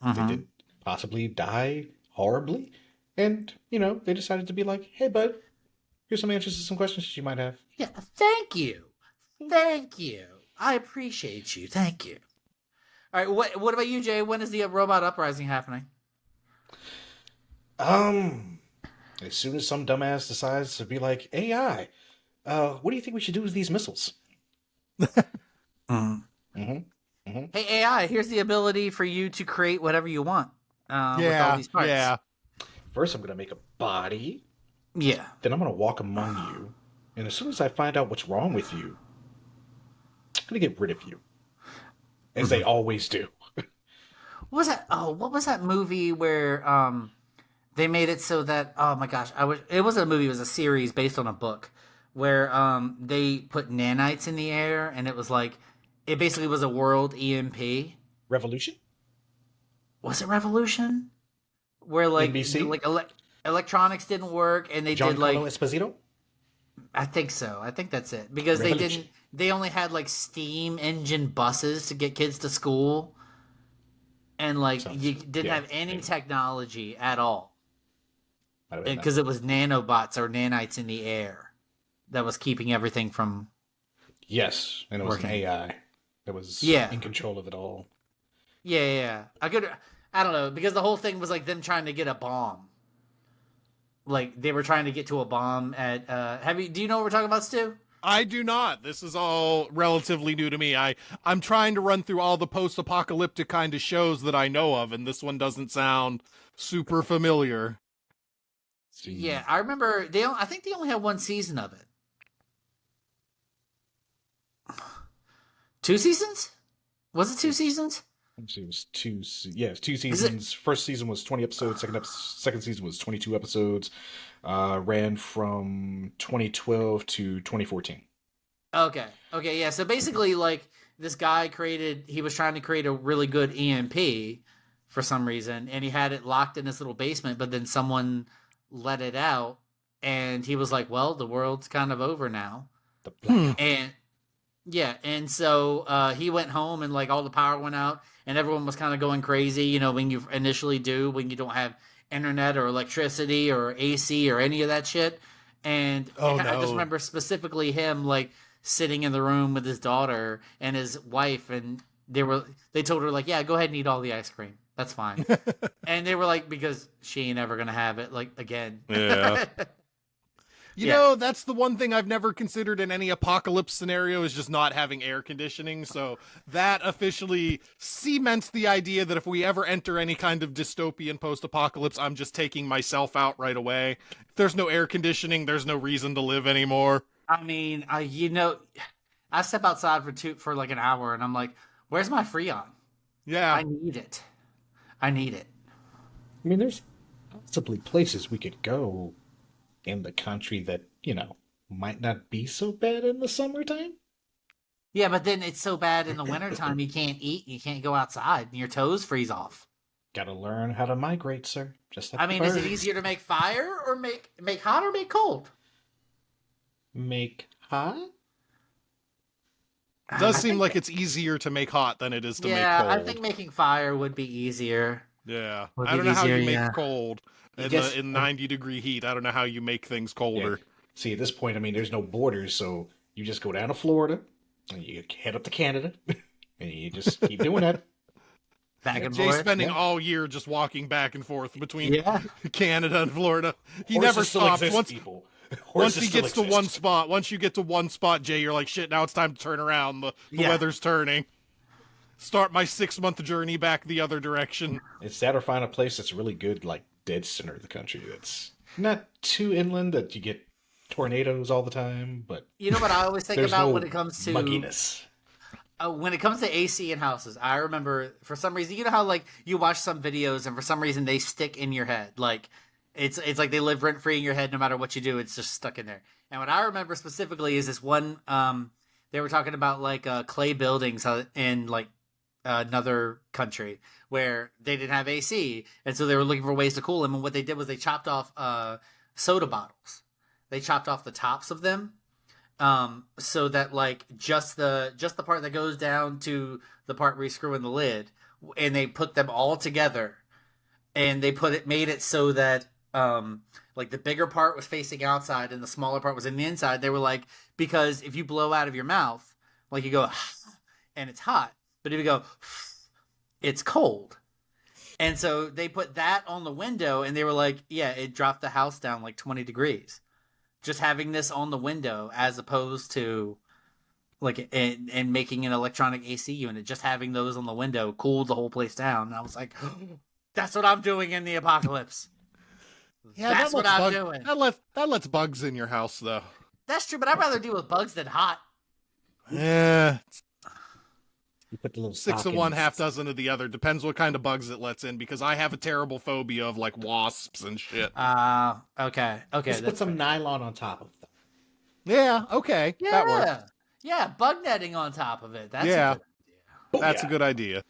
They Uh-huh. did possibly die horribly, and they decided to be like, "Hey, bud, here's some answers to some questions that you might have." Yeah, thank you. Thank you. I appreciate you. Thank you. All right, what about you, Jay? When is the robot uprising happening? Um, as soon as some dumbass decides to be like, "AI, what do you think we should do with these missiles?" Mm. Mm-hmm. Hey, AI, here's the ability for you to create whatever you want with all Yeah, these parts. yeah. First, I'm gonna make a body. Yeah. Then I'm gonna walk among you, and as soon as I find out what's wrong with you, I'm gonna get rid of you, as they always do. What was that? Oh, what was that movie where they made it so that, oh my gosh, it wasn't a movie, it was a series based on a book where they put nanites in the air, and it was like it basically was a world EMP. Revolution? Was it Revolution? Where like NBC? electronics didn't work, and they did like, Giancarlo Esposito? I think so. I think that's it, because Revolution. they only had like steam engine buses to get kids to school, and like you didn't have any technology at all, because it was nanobots or nanites in the air that was keeping everything from. Yes, and it was working. an AI that was Yeah. in control of it all. Yeah. I don't know, because the whole thing was like them trying to get a bomb. Like they were trying to get to a bomb at. Do you know what we're talking about, Stu? I do not. This is all relatively new to me. I'm trying to run through all the post-apocalyptic kind of shows that I know of, and this one doesn't sound super familiar. Yeah, I remember I think they only had one season of it. 2 seasons? Was it 2 seasons? It was two seasons. First season was 20 episodes. Second season was 22 episodes. Ran from 2012 to 2014. Okay, yeah. So basically, like, this guy he was trying to create a really good EMP for some reason, and he had it locked in his little basement, but then someone let it out, and he was like, well, the world's kind of over now. The blackout. And yeah, and so he went home, and like all the power went out, and everyone was kind of going crazy. When you initially when you don't have internet or electricity or AC or any of that shit. And I just remember specifically him like sitting in the room with his daughter and his wife, and they told her like, yeah, go ahead and eat all the ice cream. That's fine. And they were like, because she ain't ever gonna have it like again. Yeah. You know, that's the one thing I've never considered in any apocalypse scenario, is just not having air conditioning. So that officially cements the idea that if we ever enter any kind of dystopian post-apocalypse, I'm just taking myself out right away. If there's no air conditioning, there's no reason to live anymore. I mean, I step outside for like an hour, and I'm like, where's my Freon? Yeah. I need it. I mean, there's possibly places we could go in the country that, might not be so bad in the summertime. Yeah, but then it's so bad in the wintertime, you can't eat, you can't go outside, and your toes freeze off. Gotta learn how to migrate, sir. Just like I mean, is it easier to make fire or make hot or make cold? Make hot? It does seem like it's easier to make hot than it is to make cold. Yeah, I think making fire would be easier. Yeah. Would I don't be know how easier, you make yeah. cold in 90-degree heat. I don't know how you make things colder. Yeah. See, at this point, I mean, there's no borders, so you just go down to Florida, and you head up to Canada, and you just keep doing that. Back and Jay's forth. spending all year just walking back and forth between Canada and Florida. He Horses never still stops. exist, people. Once Horses he still gets to exist. one spot, once you get to one spot, Jay, you're like, shit, now it's time to turn around. The weather's turning. Start my 6-month journey back the other direction. It's that, or find a place that's really good, like dead center of the country. That's not too inland that you get tornadoes all the time, but you know what I always think about when it comes to mugginess. When it comes to AC in houses, I remember for some reason, you know how like you watch some videos and for some reason they stick in your head, like it's like they live rent free in your head. No matter what you do, it's just stuck in there. And what I remember specifically is this one. They were talking about like clay buildings in like another country where they didn't have AC, and so they were looking for ways to cool them. And what they did was they chopped off soda bottles. They chopped off the tops of them, so that like just the part that goes down to the part where you screw in the lid, and they put them all together, and they made it so that like the bigger part was facing outside and the smaller part was in the inside. They were like, because if you blow out of your mouth, like you go and it's hot, but if you go it's cold. And so they put that on the window, and they were like, yeah, it dropped the house down like 20 degrees. Just having this on the window as opposed to like and making an electronic AC unit, just having those on the window cooled the whole place down. And I was like, that's what I'm doing in the apocalypse. Yeah, that's what I'm doing. That lets bugs in your house, though. That's true, but I'd rather deal with bugs than hot. Yeah. You put the little 6 of one, half dozen of the other. Depends what kind of bugs it lets in, because I have a terrible phobia of like wasps and shit. Okay. Just put some nylon on top of them. Yeah, okay. Yeah. That works. Yeah, bug netting on top of it. That's Yeah. a good idea. That's a good idea.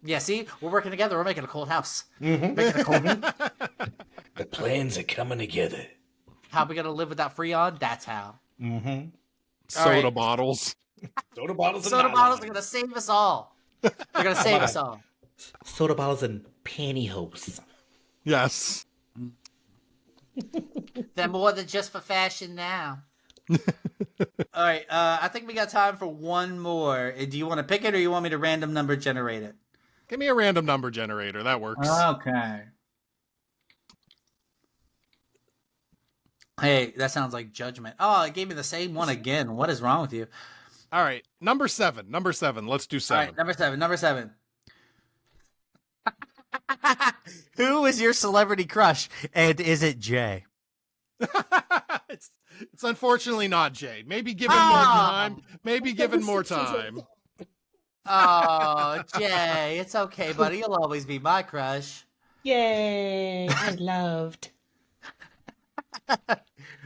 Yeah, see? We're working together. We're making a cold house. Mm-hmm. Making a cold The plans are coming together. How are we going to live without Freon? That's how. Mm-hmm. Soda bottles. Soda bottles. And Soda nylon. bottles are going to save us all. They're going to save us all. Soda bottles and pantyhose. Yes. They're more than just for fashion now. All right, I think we got time for one more. Do you want to pick it, or you want me to random number generate it? Give me a random number generator. That works. Okay. Hey, that sounds like judgment. Oh, it gave me the same one again. What is wrong with you? All right. Number seven. Let's do 7. All right, number seven. Who is your celebrity crush, and is it Jay? It's unfortunately not Jay. Maybe given more time. Maybe given more time. Oh, Jay, it's okay, buddy. You'll always be my crush. Yay! I'm loved. All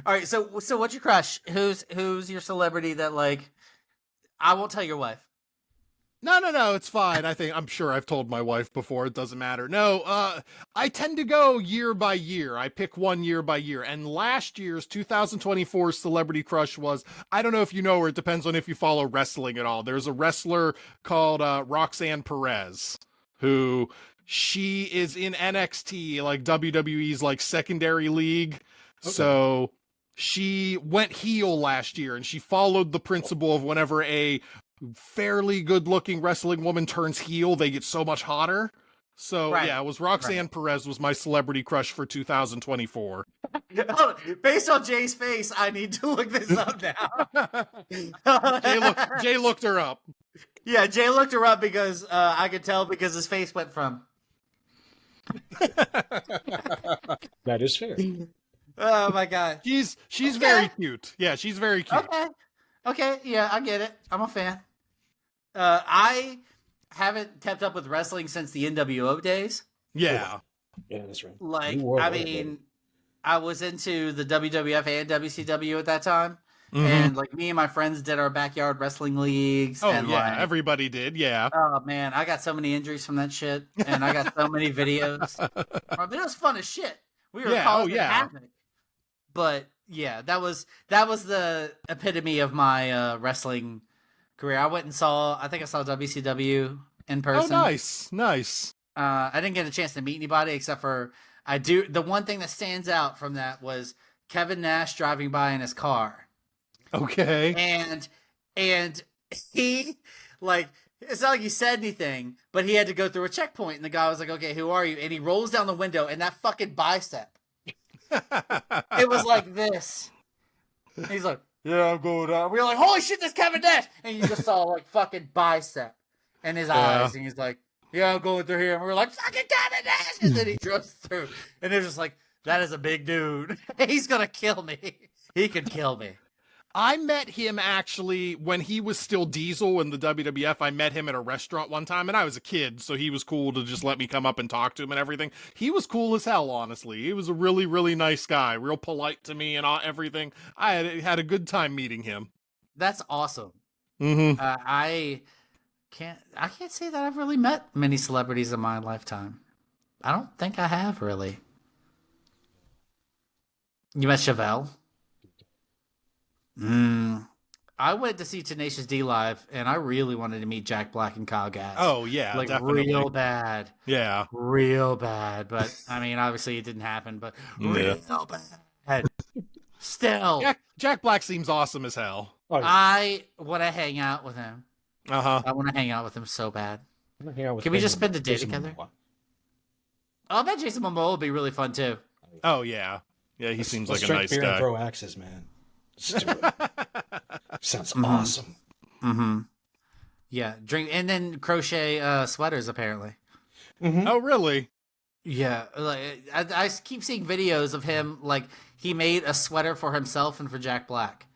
right, so what's your crush? Who's your celebrity that like? I won't tell your wife. No, it's fine. I'm sure I've told my wife before. It doesn't matter. No, I tend to go year by year. I pick one year by year. And last year's 2024 celebrity crush was, I don't know if you know her. It depends on if you follow wrestling at all. There's a wrestler called Roxanne Perez, who she is in NXT, like WWE's like secondary league. Okay. So she went heel last year, and she followed the principle of whenever a fairly good-looking wrestling woman turns heel, they get so much hotter. So yeah, it was Roxanne Perez was my celebrity crush for 2024. Based on Jay's face, I need to look this up now. Jay looked her up. Yeah, Jay looked her up because I could tell because his face went from. That is fair. Oh my god. She's very cute. Yeah, she's very cute. Okay, yeah, I get it. I'm a fan. I haven't kept up with wrestling since the NWO days. Yeah. Yeah, that's right. Like, I mean, I was into the WWF and WCW at that time. Mm-hmm. And like me and my friends did our backyard wrestling leagues. Oh, and, yeah, everybody did. Yeah. Oh man, I got so many injuries from that shit, and I got so many videos. I mean, it was fun as shit. We were causing havoc. But yeah, that was the epitome of my wrestling career. I went and I think I saw WCW in person. Oh, nice. I didn't get a chance to meet anybody except for the one thing that stands out from that was Kevin Nash driving by in his car. Okay. And he like, it's not like he said anything, but he had to go through a checkpoint, and the guy was like, "Okay, who are you?" And he rolls down the window, and that fucking bicep. It was like this. He's like, "Yeah, I'm going out." We were like, "Holy shit, this Kevin Nash!" And you just saw like fucking bicep in his eyes, and he's like, "Yeah, I'm going through here." And we were like, "Fucking Kevin Nash!" And then he drove through, and they're just like, "That is a big dude. He's gonna kill me. He can kill me." I met him actually when he was still Diesel in the WWF. I met him at a restaurant one time, and I was a kid, so he was cool to just let me come up and talk to him and everything. He was cool as hell, honestly. He was a really, really nice guy, real polite to me and everything. I had a good time meeting him. That's awesome. Mm-hmm. I can't say that I've really met many celebrities in my lifetime. I don't think I have really. You met Chevelle? I went to see Tenacious D live, and I really wanted to meet Jack Black and Kyle Gass. Oh yeah, like definitely. real bad. Yeah. Real bad. But I mean, obviously it didn't happen. But real bad. Still, Jack Black seems awesome as hell. Oh, yeah. I want to hang out with him. Uh-huh. I want to hang out with him so bad. I'm gonna hang out with Can we him just and spend a day Jason together? Momoa. I bet Jason Momoa would be really fun too. Oh yeah. Yeah, he seems like Let's a drink nice beer and guy. throw axes, man. Let's do it. Sounds awesome. Mm-hmm. Yeah, drink and then crochet sweaters apparently. Oh really? Yeah, like I keep seeing videos of him like he made a sweater for himself and for Jack Black,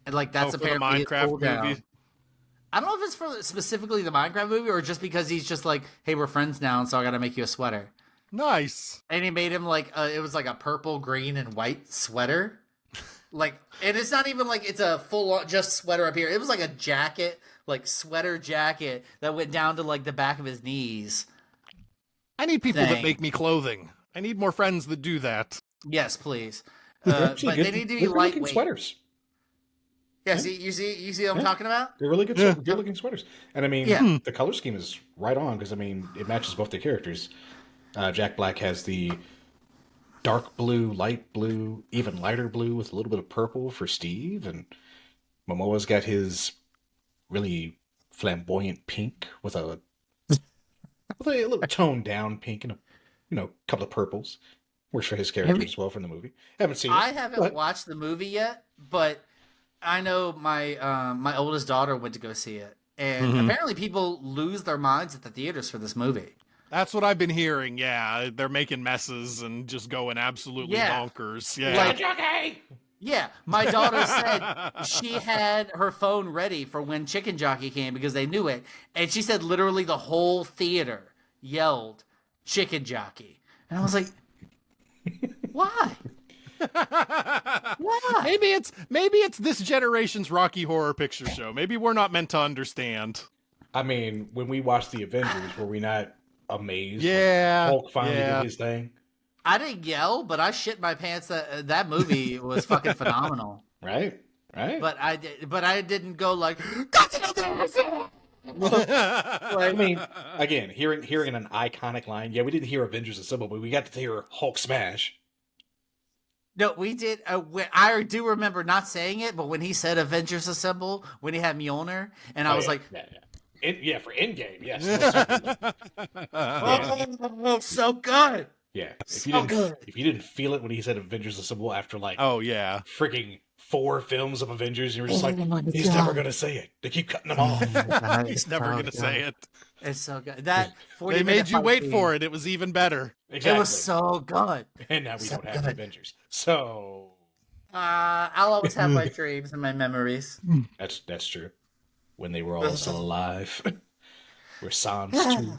and like that's for the apparently his Minecraft cooldown. movie? I don't know if it's for specifically the Minecraft movie or just because he's just like, hey, we're friends now, and so I got to make you a sweater. Nice. And he made him like it was like a purple, green, and white sweater. Like, and it's not even like it's a full on just sweater up here. It was like a jacket, like sweater jacket that went down to like the back of his knees. I need people that Thing. make me clothing. I need more friends that do that. Yes, please. They're But actually they good- need to they're be good-looking lightweight. sweaters. Yeah, you see what I'm Yeah. talking about? They're really good, Yeah. good looking sweaters. And I mean, Yeah. the color scheme is right on because I mean, it matches both the characters. Jack Black has the dark blue, light blue, even lighter blue with a little bit of purple for Steve, and Momoa's got his really flamboyant pink with a little toned down pink and a couple of purples. Works for his character as well from the movie. Haven't seen it. I haven't but- watched the movie yet, but I know my my oldest daughter went to go see it, and apparently people lose their minds at the theaters for this movie. That's what I've been hearing. Yeah, they're making messes and just going absolutely Yeah. bonkers. Yeah. Like, yeah, my daughter said she had her phone ready for when Chicken Jockey came because they knew it, and she said literally the whole theater yelled Chicken Jockey, and I was like, why? Why? maybe it's this generation's Rocky Horror Picture Show. Maybe we're not meant to understand. I mean, when we watched the Avengers, were we not amazed? when Yeah, Hulk finally yeah. did his thing, I didn't yell, but I shit my pants. That movie was fucking phenomenal. right? Right. But I didn't go like. I mean, again, hearing an iconic line. Yeah, we didn't hear Avengers Assemble, but we got to hear Hulk smash. No, we did. I do remember not saying it, but when he said Avengers Assemble, when he had Mjolnir, and I was like, yeah, for Endgame, yes. oh, so good. Yeah, So good. if you didn't feel it when he said Avengers Assemble after like Oh yeah. freaking 4 films of Avengers, you were just like, my he's God. never gonna say it. They keep cutting them off. He's never gonna say it. It's so good. That 40 They made minute you fight wait scene, for it. It was even better. Exactly. It was so good. And now we so don't have good. Avengers, so I'll always have my dreams and my memories. that's true. When they were all still alive, we're Sans too.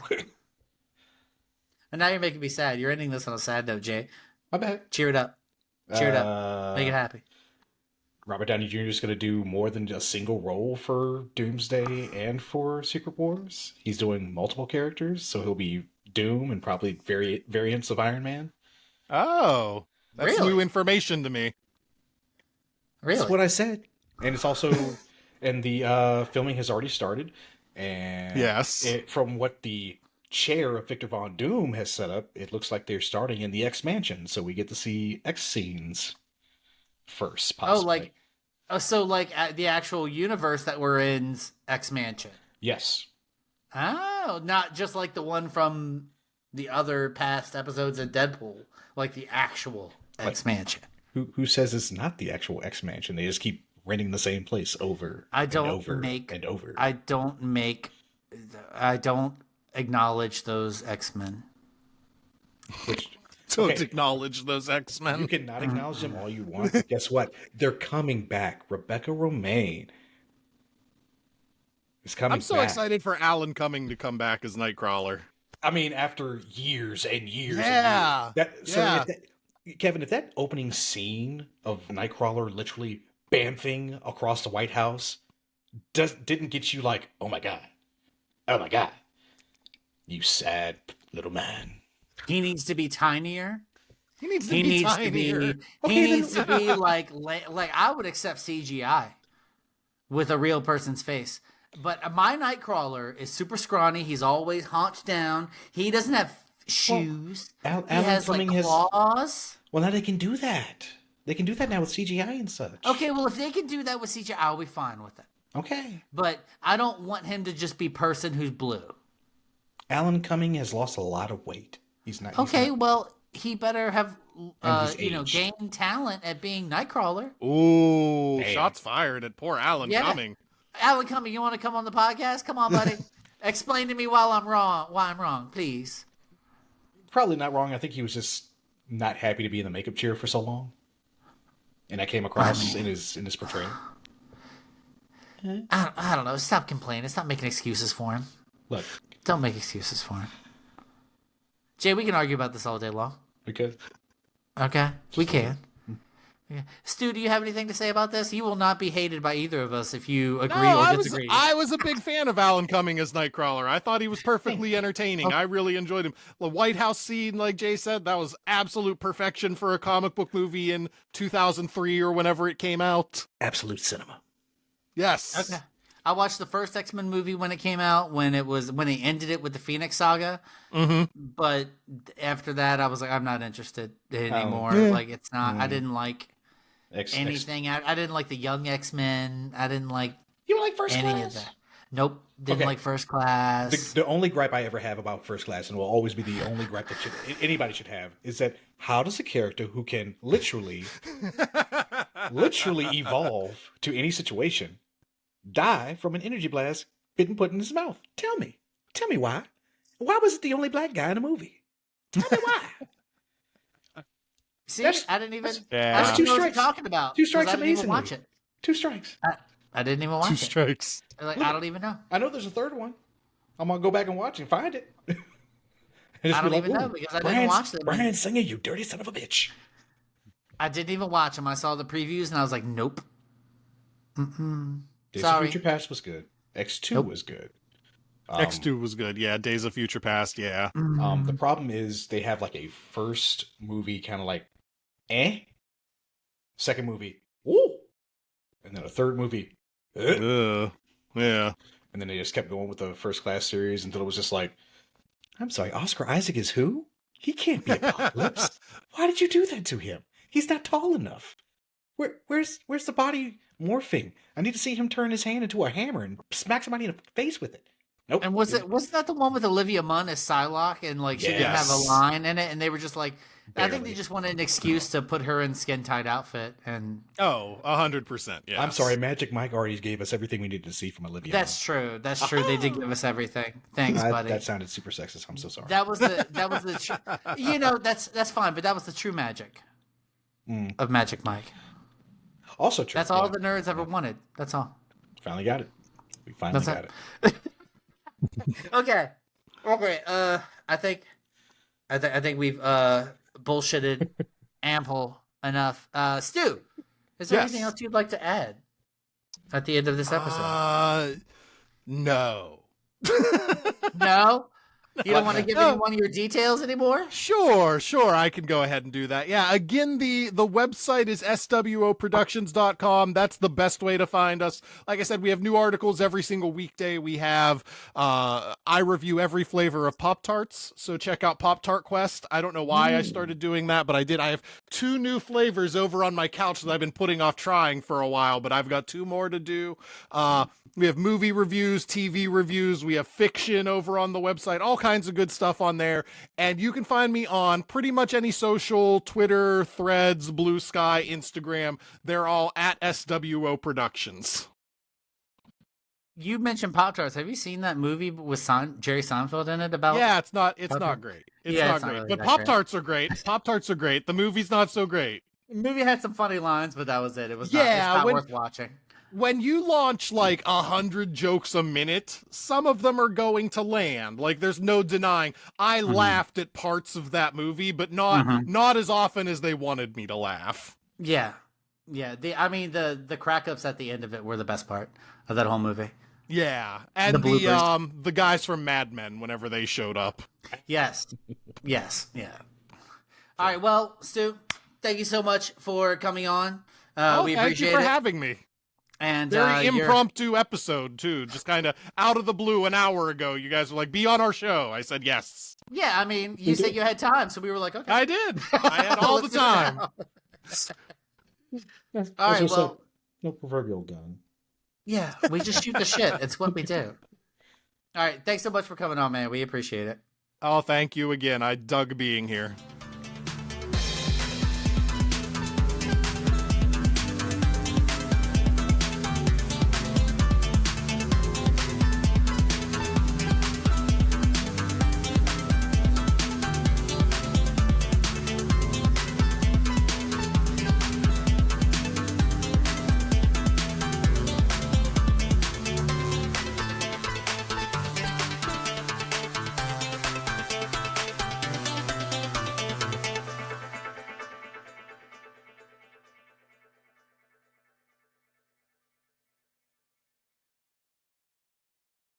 And now you're making me sad. You're ending this on a sad note, Jay. My bad. Cheer it up. Cheer it up. Make it happy. Robert Downey Jr. is going to do more than a single role for Doomsday and for Secret Wars. He's doing multiple characters, so he'll be Doom and probably variants of Iron Man. Oh, that's Really? new information to me. Really? That's what I said. And it's also, and the filming has already started. And Yes. from what the chair of Victor Von Doom has set up, it looks like they're starting in the X Mansion, so we get to see X scenes first. Possibly. So like the actual universe that we're in's X Mansion. Yes. Oh, not just like the one from the other past episodes of Deadpool, like the actual X Mansion. Who says it's not the actual X Mansion? They just keep renting the same place over and over and over. I don't acknowledge those X-Men. Which Don't Okay. acknowledge those X-Men. you cannot acknowledge them all you want. But guess what? They're coming back. Rebecca Romijn is coming I'm so back. excited for Alan Cumming to come back as Nightcrawler. I mean, after years and years. Yeah. And years. Yeah. Kevin, if that opening scene of Nightcrawler literally bamfing across the White House didn't get you like, oh my god, you sad little man. He needs to be tinier He needs to He be needs to tinier. be. Okay, He then- needs to be like I would accept CGI with a real person's face. But my Nightcrawler is super scrawny. He's always haunched down. He doesn't have shoes. he Alan has like Cumming has- claws. Well, now they can do that. They can do that now with CGI and such. Okay, well if they can do that with CGI, I'll be fine with it. Okay. But I don't want him to just be person who's blue. Alan Cumming has lost a lot of weight. He's not. Okay, well he better have And he's aged. gained talent at being Nightcrawler. Ooh, Damn. shots fired at poor Alan Yeah. Cumming. Alan Cumming, you want to come on the podcast? Come on, buddy. Explain to me why I'm wrong, please. Probably not wrong. I think he was just not happy to be in the makeup chair for so long, and that came across in his portrayal. I don't know. Stop complaining. Stop making excuses for him. Look, Don't make excuses for him. Jay, we can argue about this all day long. because Okay? We can. Yeah. Stu, do you have anything to say about this? You will not be hated by either of us if you agree or disagree. I was a big fan of Alan Cumming as Nightcrawler. I thought he was perfectly entertaining. I really enjoyed him. The White House scene, like Jay said, that was absolute perfection for a comic book movie in 2003 or whenever it came out. absolute cinema. Yes. Okay. I watched the first X-Men movie when it came out, when they ended it with the Phoenix Saga. Mm-hmm. But after that, I was like, I'm not interested anymore. Yeah. Like, it's not. I didn't like X, anything. I didn't like the Young X-Men. I didn't like You were like First any Class? of that. Nope. Didn't Okay. like First Class. The only gripe I ever have about First Class, and will always be the only gripe that anybody should have, is that how does a character who can literally evolve to any situation die from an energy blast been put in his mouth? Tell me why? Why was it the only black guy in the movie? Tell me why. See, that's- I didn't even. Yeah. I That's don't two know what you're strikes. talking about. Two 'cause strikes I didn't even amazingly. watch it. 2 strikes. I didn't even watch Two it. strikes. Like, I don't even know. I know there's a third one. I'm gonna go back and watch and find it. And just I be don't even know "Ooh, because I didn't watch them. Bryan Singer, you dirty son of a bitch. I didn't even watch them. I saw the previews and I was like, nope. Mm-mm. Days Sorry. of Future Past was good. X2 Nope. was good. X2 was good. Yeah. Days of Future Past. Yeah. The problem is they have like a first movie kind of like, second movie, ooh, and then a third movie, Yeah. and then they just kept going with the First Class series until it was just like, I'm sorry, Oscar Isaac is who? He can't be Apocalypse. Why did you do that to him? He's not tall enough. Where's the body morphing? I need to see him turn his hand into a hammer and smack somebody in the face with it. Nope. And wasn't that the one with Olivia Munn as Psylocke and like she didn't have a Yes. line in it and they were just like I think they Barely. just wanted an excuse to put her in skin tight outfit and Oh, 100%. Yeah. I'm sorry, Magic Mike already gave us everything we needed to see from Olivia. that's true. That's true. They did give us everything. Thanks, Munn. buddy. That sounded super sexist. I'm so sorry. That was the that's fine, but that was the true magic of Magic Mike. Also true. That's all yeah. the nerds ever wanted. That's all. Finally got it. We finally That's got it. Okay. I think we've bullshitted ample enough. Stu, is there Yes. anything else you'd like to add at the end of this episode? No. No? You don't want to give any one of your details anymore? Sure, I can go ahead and do that. Yeah, again, the website is SWOproductions.com. That's the best way to find us. Like I said, we have new articles every single weekday. We have, I review every flavor of Pop-Tarts, so check out Pop-Tart Quest. I don't know why I started doing that, but I did. I have 2 new flavors over on my couch that I've been putting off trying for a while, but I've got 2 more to do. We have movie reviews, TV reviews. We have fiction over on the website, all kinds of good stuff on there. And you can find me on pretty much any social, Twitter, Threads, Blue Sky, Instagram. They're all at SWO Productions. You mentioned Pop-Tarts. Have you seen that movie with Jerry Seinfeld in it about? Yeah, it's not great. Yeah, Not it's not great. really But that Pop-Tarts are great. Pop-Tarts are great. The movie's not so great. The movie had some funny lines, but that was it. It was Yeah, it's not when- worth watching. When you launch like 100 jokes a minute, some of them are going to land. Like there's no denying. I laughed at parts of that movie, but not as often as they wanted me to laugh. Yeah. Yeah. The crack ups at the end of it were the best part of that whole movie. Yeah, and The bloopers. the guys from Mad Men whenever they showed up. Yes. Yes. Yeah. All right, well, Stu, thank you so much for coming on. We thank appreciate you for it. having me. And Very impromptu episode, too. Just kind of out of the blue an hour ago. You guys were like, be on our show. I said yes. Yeah, I mean, you said you had time, so we were like, okay. I did. I had all the Let's do it time. now. All right, well. No proverbial gun. Yeah, we just shoot the shit. It's what we do. All right, thanks so much for coming on, man. We appreciate it. Oh, thank you again. I dug being here.